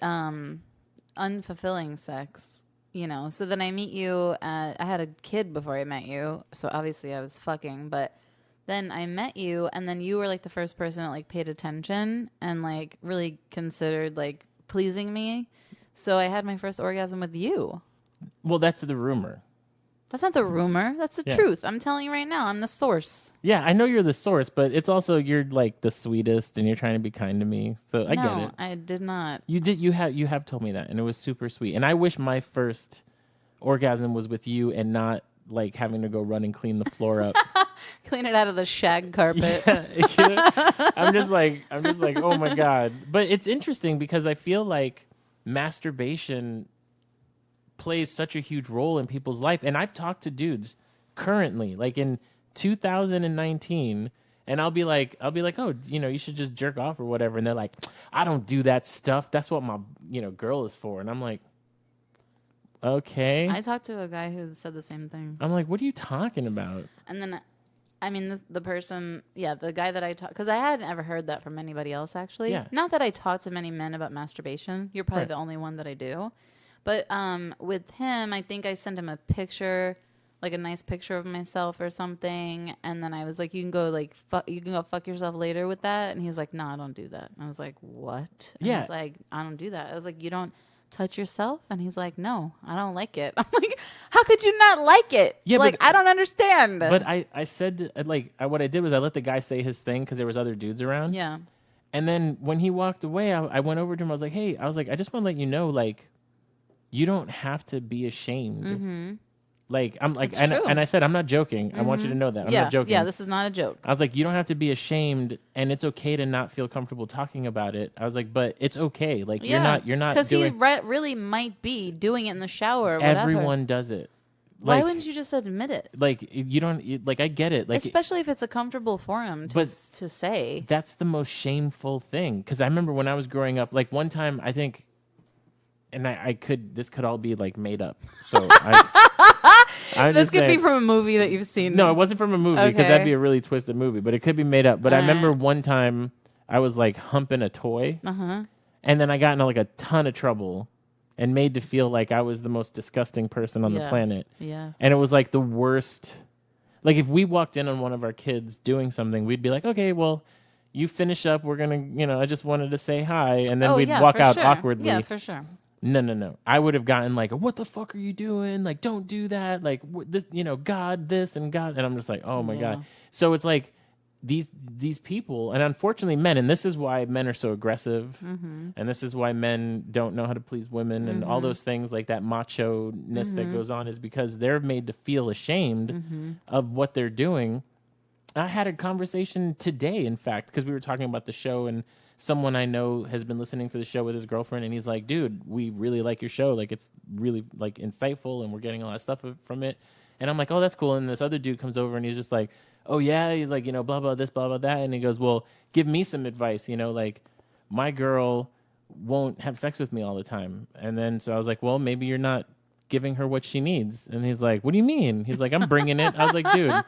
unfulfilling sex, you know. So then I meet you. I had a kid before I met you, so obviously I was fucking. But then I met you, and then you were like the first person that like paid attention and like really considered like pleasing me. So I had my first orgasm with you. well, that's the rumor. That's not the rumor. That's the Yeah. truth. I'm telling you right now. I'm the source. Yeah, I know you're the source, but it's also you're like the sweetest, and you're trying to be kind to me. So I get it. I did not. You have told me that, and it was super sweet. And I wish my first orgasm was with you, and not like having to go run and clean the floor up. Clean it out of the shag carpet. You know? I'm just like, oh my god. But it's interesting because I feel like masturbation plays such a huge role in people's life. And I've talked to dudes currently, like in 2019, and I'll be like, oh, you know, you should just jerk off or whatever. And they're like, I don't do that stuff. That's what my, girl is for. And I'm like, okay. I talked to a guy who said the same thing. I'm like, what are you talking about? And then, the person, the guy that I talked, because I hadn't ever heard that from anybody else, actually. Yeah. Not that I talk to many men about masturbation. You're probably Right. the only one that I do. But with him, I think I sent him a picture, like a nice picture of myself or something. And then I was like, you can go fuck yourself later with that. And he's like, no, I don't do that. And I was like, what? And Yeah. he's like, I don't do that. I was like, you don't touch yourself? And he's like, no, I don't like it. I'm like, how could you not like it? Yeah, like, but- I don't understand. But I said, what I did was I let the guy say his thing because there was other dudes around. yeah. And then when he walked away, I went over to him. I was like, hey, I just want to let you know, like, you don't have to be ashamed. Mm-hmm. Like, I'm like, It's true. and I said, I'm not joking. I want you to know that. I'm yeah. not joking. Yeah, this is not a joke. I was like, you don't have to be ashamed, and it's okay to not feel comfortable talking about it. I was like, but it's okay. Like, you're not Because he doing, really might be doing it in the shower or whatever. everyone does it. Why Like, wouldn't you just admit it? like, you don't, like, I get it. Like, Especially if it's a comfortable for him to, But- to say. that's the most shameful thing. Because I remember when I was growing up, like one time I think, and this could all be like made up. So I This just could be saying. from a movie that you've seen. No, it wasn't from a movie because Okay. that'd be a really twisted movie, but it could be made up. But I All remember right. one time I was like humping a toy, Uh-huh. and then I got into like a ton of trouble and made to feel like I was the most disgusting person on the Yeah. planet. Yeah. And it was like the worst. Like if we walked in on one of our kids doing something, we'd be like, okay, well, you finish up. We're going to, I just wanted to say hi. And then we'd walk for out sure. awkwardly. Yeah, for sure. No. I would have gotten like, what the fuck are you doing? Like, don't do that. Like, this, God, this and God. And I'm just like, oh my God. So it's like these people, and unfortunately men, and this is why men are so aggressive. And this is why men don't know how to please women and all those things, like that macho-ness that goes on, is because they're made to feel ashamed of what they're doing. I had a conversation today, in fact, because we were talking about the show, and someone I know has been listening to the show with his girlfriend, and he's like, dude, we really like your show. Like, it's really like insightful, and we're getting a lot of stuff from it. And I'm like, oh, that's cool. And this other dude comes over and he's just like, oh yeah, he's like, blah, blah, this, blah, blah, that. And he goes, well, give me some advice. Like my girl won't have sex with me all the time. And then, so I was like, well, maybe you're not giving her what she needs. And he's like, what do you mean? He's like, I'm bringing it. I was like, dude,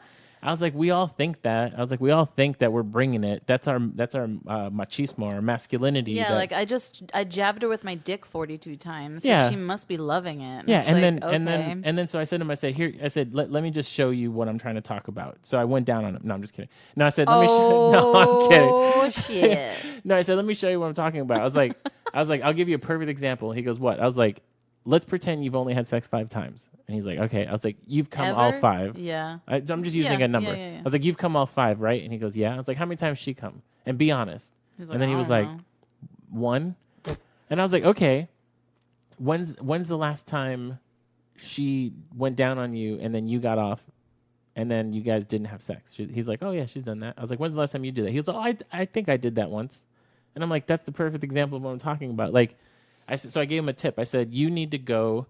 we all think that. I was like, we all think that we're bringing it. That's our machismo, our masculinity. Yeah, like I jabbed her with my dick 42 times. So Yeah. she must be loving it. Yeah, it's and like, then so I said to him, I said, let me just show you what I'm trying to talk about. So I went down on him. No, I'm just kidding. No, I said, let me show. No, I'm kidding. Oh shit. No, I said, let me show you what I'm talking about. I was like, I'll give you a perfect example. He goes, what? I was like, let's pretend you've only had sex 5 times. And he's like, okay. I was like, you've come all 5. Yeah. I'm just using a number. Yeah. I was like, you've come all 5, right? And he goes, yeah. I was like, how many times she come? And be honest. He's And then he I was don't like, know. 1. And I was like, okay. When's the last time she went down on you and then you got off and then you guys didn't have sex? He's like, oh yeah, she's done that. I was like, when's the last time you did that? He was like, oh, I think I did that once. And I'm like, that's the perfect example of what I'm talking about. Like, so I gave him a tip. I said, you need to go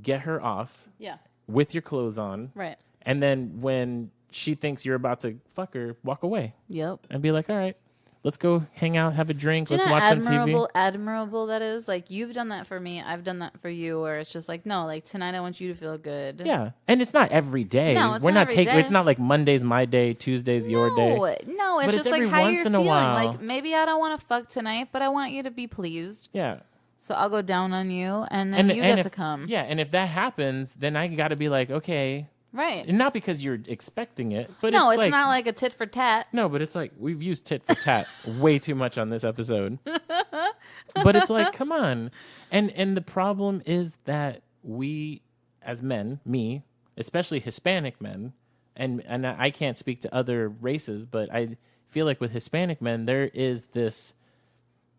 get her off Yeah. with your clothes on. Right. And then when she thinks you're about to fuck her, walk away Yep. and be like, all right, let's go hang out, have a drink, Do you let's know watch how some TV. admirable that is? Like, you've done that for me, I've done that for you, where it's just like, no, like tonight I want you to feel good. Yeah, and it's not every day. No, it's We're not not every taking. day. It's not like Monday's my day, Tuesday's your day. No, it's But just it's like every how once you're in a feeling. while. Like, maybe I don't want to fuck tonight, but I want you to be pleased. Yeah, So I'll go down on you, and then you get to come. Yeah, and if that happens, then I got to be like, okay, Right. and not because you're expecting it, but No, it's like, not like a tit for tat. no, but it's like we've used tit for tat way too much on this episode. But it's like, come on, and the problem is that we, as men, me, especially Hispanic men, and I can't speak to other races, but I feel like with Hispanic men there is this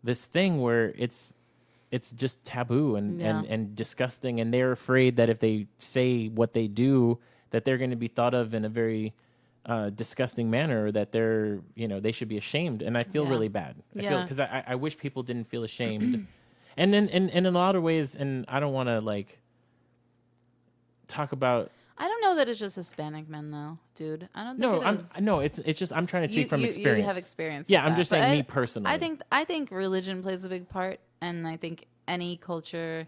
thing where it's just taboo and disgusting, and they're afraid that if they say what they do, that they're going to be thought of in a very disgusting manner, or that they should be ashamed. And I feel really bad. I feel, because I wish people didn't feel ashamed. And then in a lot of ways, and I don't want to like talk about. I don't know that it's just Hispanic men, though, dude. I don't think it's just I'm trying to speak from experience. You have experience. Yeah, with I'm just that. saying But me personally. I think religion plays a big part, and I think any culture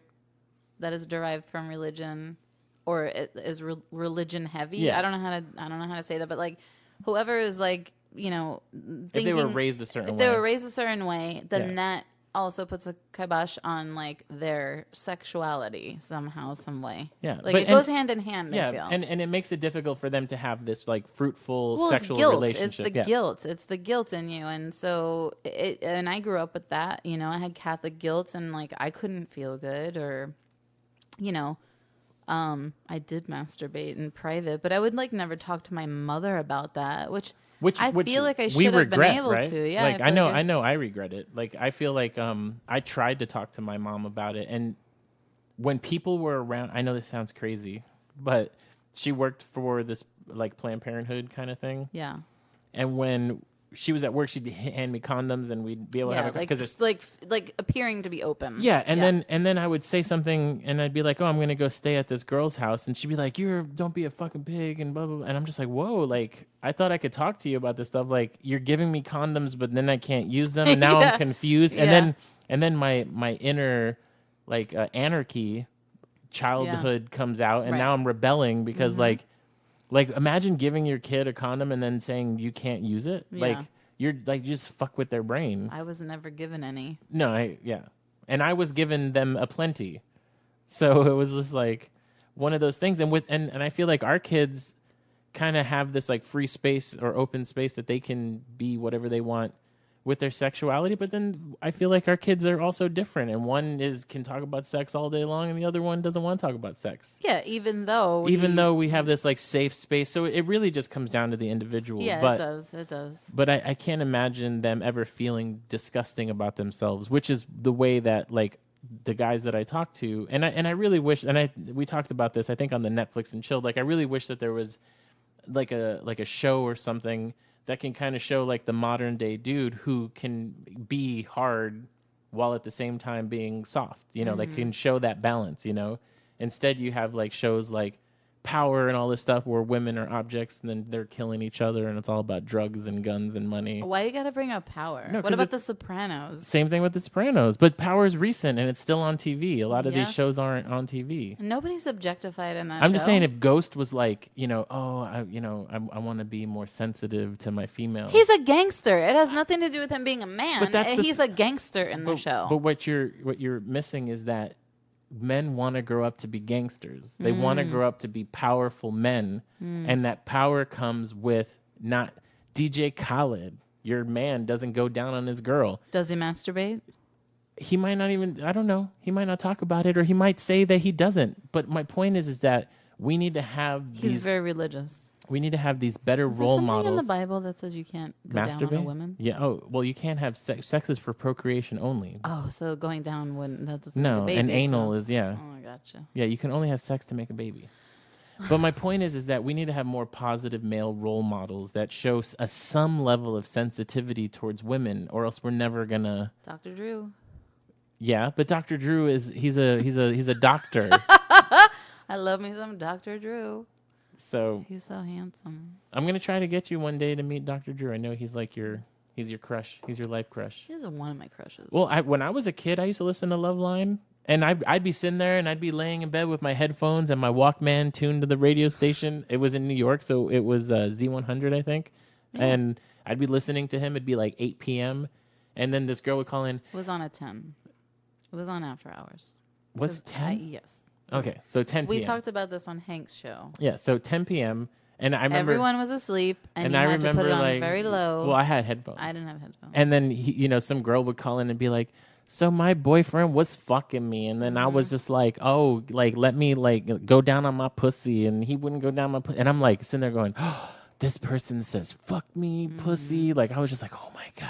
that is derived from religion or it is religion heavy. Yeah. I don't know how to say that, but like whoever is like, thinking, if they were raised a certain if way. they were raised a certain way, then Yeah. that also puts a kibosh on like their sexuality somehow, some way. Yeah, like but- it goes hand in hand. Yeah, I feel. and it makes it difficult for them to have this like fruitful Well, sexual it's guilt. relationship. It's the guilt. It's the guilt in you, and so and I grew up with that. I had Catholic guilt, and like I couldn't feel good, or, I did masturbate in private, but I would like never talk to my mother about that, which I feel like I we should have been regret, able right? to. Yeah, like feel I know I regret it. Like I feel like I tried to talk to my mom about it, and when people were around, I know this sounds crazy, but she worked for this like Planned Parenthood kind of thing. Yeah. And when she was at work, she'd hand me condoms, and we'd be able to have a, because it's like appearing to be open. yeah, and then I would say something, and I'd be like, "Oh, I'm gonna go stay at this girl's house," and she'd be like, "Don't be a fucking pig," and blah blah blah. And I'm just like, "Whoa!" Like I thought I could talk to you about this stuff. Like you're giving me condoms, but then I can't use them, and now Yeah. I'm confused. Yeah. And then my inner like anarchy childhood comes out, and Right. now I'm rebelling because like imagine giving your kid a condom and then saying you can't use it. Yeah. Like you're like, you just fuck with their brain. I was never given any. No, and I was given them a plenty, so it was just like one of those things. And and I feel like our kids kind of have this like free space or open space that they can be whatever they want with their sexuality. But then I feel like our kids are also different, and one can talk about sex all day long, and the other one doesn't want to talk about sex. Yeah, even though We have this like safe space, so it really just comes down to the individual. Yeah, but, it does. But I can't imagine them ever feeling disgusting about themselves, which is the way that like the guys that I talk to, and I really wish, and we talked about this I think on the Netflix and Chilled. Like I really wish that there was like a show or something that can kind of show like the modern day dude who can be hard while at the same time being soft, like can show that balance, Instead you have like shows like Power and all this stuff where women are objects and then they're killing each other and it's all about drugs and guns and money. Why you gotta bring up Power? No, What 'cause about it's- The Sopranos? Same thing with The Sopranos, but Power is recent and it's still on TV. A lot of Yeah. these shows aren't on TV. Nobody's objectified in that I'm show. just saying if Ghost was like, I want to be more sensitive to my female. He's a gangster. It has nothing to do with him being a man. But that's He's a gangster in the but, show. But what you're missing is that men want to grow up to be gangsters. They want to grow up to be powerful men, and that power comes with not DJ Khaled. Your man doesn't go down on his girl. Does he masturbate? He might not even. I don't know. He might not talk about it, or he might say that he doesn't. But my point is that we need to have He's these. very religious. We need to have these better Is there role something models. in the Bible that says you can't go down on a woman? Yeah. Oh, well, you can't have sex. Sex is for procreation only. Oh, so going down wouldn't that doesn't No, make a baby, and anal so. is yeah. Oh, I gotcha. Yeah, you can only have sex to make a baby. But my point is that we need to have more positive male role models that show some level of sensitivity towards women, or else we're never gonna. Dr. Drew. Yeah, but Dr. Drew he's a doctor. I love me some Dr. Drew. So He's so handsome. I'm gonna try to get you one day to meet Dr. Drew. I know he's like he's your crush. He's your life crush. He's one of my crushes. Well, when I was a kid, I used to listen to Loveline, and I'd be sitting there and I'd be laying in bed with my headphones and my Walkman tuned to the radio station. It was in New York, so it was Z100, I think. Yeah. And I'd be listening to him. It'd be like 8 p.m. And then this girl would call in. It was on at 10. It was on after hours. Was it 10? Yes. Okay, so 10 p.m. We talked about this on Hank's show. Yeah, so 10 p.m. And I remember everyone was asleep, and you I had to put remember it on like very low. Well, I had headphones. I didn't have headphones. And then some girl would call in and be like, "So my boyfriend was fucking me," and then I was just like, "Oh, like let me like go down on my pussy," and he wouldn't go down my pussy, and I'm like sitting there going, "Oh, this person says fuck me, pussy." Like I was just like, "Oh my god."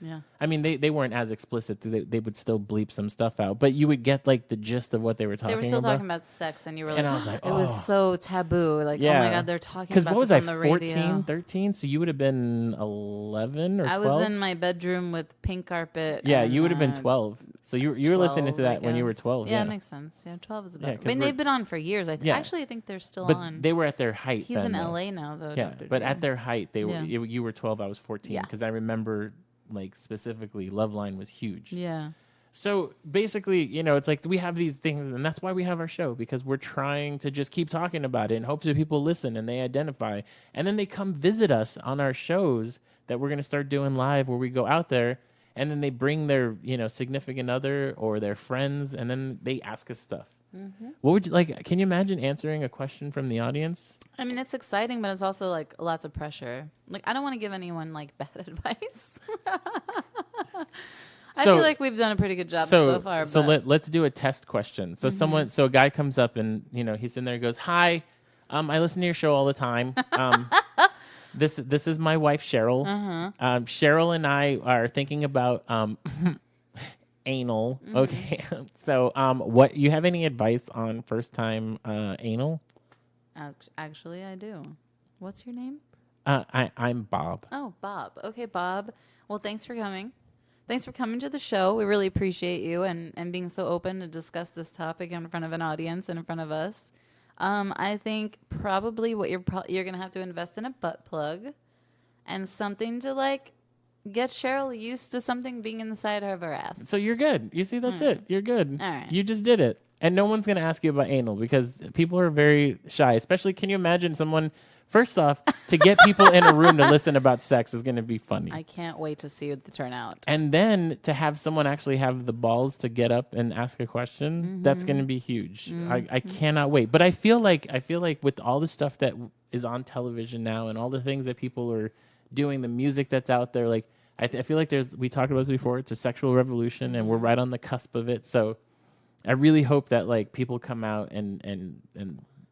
Yeah. I mean, they weren't as explicit. They would still bleep some stuff out, but you would get like the gist of what they were talking about. They were still talking about sex, and you were like, And I was like, it was so taboo. Like, oh my God, they're talking about what was this I, on the 14, radio. 13? So you would have been 11 or 12? I was in my bedroom with pink carpet. Yeah, and, you would have been 12. So you were listening to 12, that when you were guess. 12. Yeah, it makes sense. Yeah, 12 is about. Yeah, 'cause I mean, we're- they've been on for years. Yeah. Actually, I think they're still But on. they were at their height. He's then, in though. LA now, though. Yeah, Dr. but Drew. at their height, they Yeah. were. You were 12. I was 14. Yeah. Because I remember, like specifically, Loveline was huge. Yeah. So basically, it's like we have these things, and that's why we have our show, because we're trying to just keep talking about it in hopes that people listen and they identify, and then they come visit us on our shows that we're going to start doing live, where we go out there, and then they bring their significant other or their friends, and then they ask us stuff. Mm-hmm. What would you like? Can you imagine answering a question from the audience? I mean, it's exciting, but it's also like lots of pressure. Like, I don't want to give anyone like bad advice. I feel like we've done a pretty good job so far. So but let's do a test question. So a guy comes up and he's in there and goes, "Hi, I listen to your show all the time. This is my wife Cheryl. Cheryl and I are thinking about anal. Okay. So what you have any advice on first time anal?" Actually, I do. What's your name? I'm Bob. Oh, Bob. Okay, Bob. Well, thanks for coming. Thanks for coming to the show. We really appreciate you and being so open to discuss this topic in front of an audience and in front of us. I think probably what you're going to have to invest in a butt plug and something to like get Cheryl used to something being inside of her ass. So you're good. You see, that's it. You're good. All right. You just did it. And no one's going to ask you about anal because people are very shy. Especially, can you imagine someone, first off, to get people in a room to listen about sex is going to be funny. I can't wait to see the turnout. And then to have someone actually have the balls to get up and ask a question, that's going to be huge. I cannot wait. But I feel like with all the stuff that is on television now and all the things that people are doing, the music that's out there, like I feel like we talked about this before. It's a sexual revolution, and we're right on the cusp of it. So I really hope that like people come out and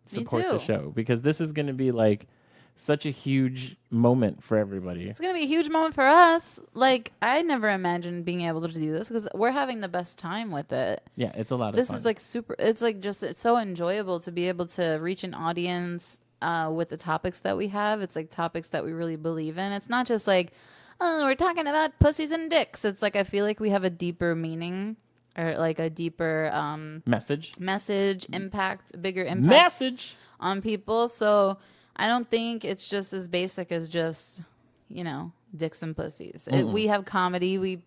support the show, because this is going to be like such a huge moment for everybody. It's going to be a huge moment for us. Like, I never imagined being able to do this because we're having the best time with it. Yeah, it's a lot of fun. This is like super, it's like just, it's so enjoyable to be able to reach an audience with the topics that we have. It's like topics that we really believe in. It's not just like, oh, we're talking about pussies and dicks. It's like, I feel like we have a deeper meaning, or like a deeper message, impact, bigger impact on people. So I don't think it's just as basic as just, you know, dicks and pussies. We have comedy. We're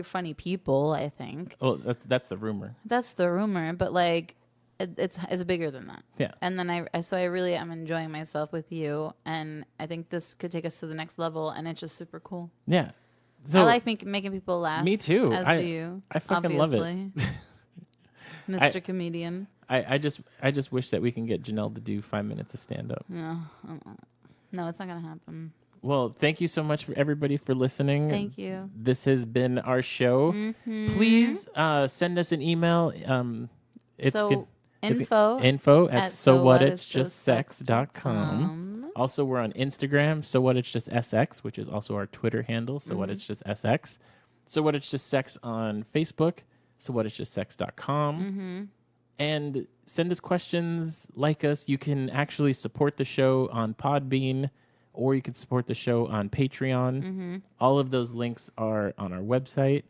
funny people, I think. Oh, that's the rumor. That's the rumor, but like it's bigger than that. Yeah. And then I really am enjoying myself with you, and I think this could take us to the next level, and it's just super cool. Yeah. So, I like making people laugh. Me too. As do you. I fucking obviously. love it. Mr. Comedian. I just wish that we can get Janelle to do 5 minutes of stand up. No, it's not gonna happen. Well, thank you so much for everybody for listening. Thank you. This has been our show. Please send us an email. Info at sowhatitsjustsex.com. Also, we're on Instagram, So What It's Just SX, which is also our Twitter handle, So What It's Just SX. So What It's Just Sex on Facebook, So What It's Just Sex.com. And send us questions, like us. You can actually support the show on Podbean, or you can support the show on Patreon. All of those links are on our website.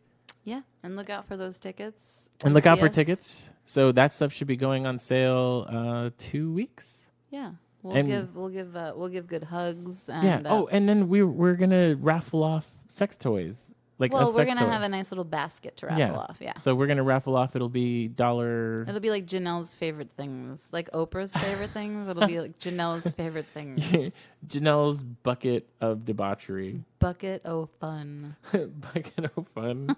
Yeah, and look out for those tickets. And look out for tickets. So that stuff should be going on sale 2 weeks. Yeah, we'll give good hugs. And, yeah. Oh, and then we're gonna raffle off sex toys. Like we're gonna have a nice little basket to raffle off. Yeah. So we're gonna raffle off. It'll be $1. It'll be like Janelle's favorite things, like Oprah's favorite things. It'll be like Janelle's favorite things. Janelle's bucket of debauchery. Bucket o' fun. Bucket o' fun.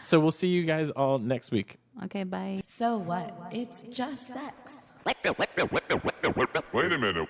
So we'll see you guys all next week. Okay, bye. So what? It's just sex. Wait a minute.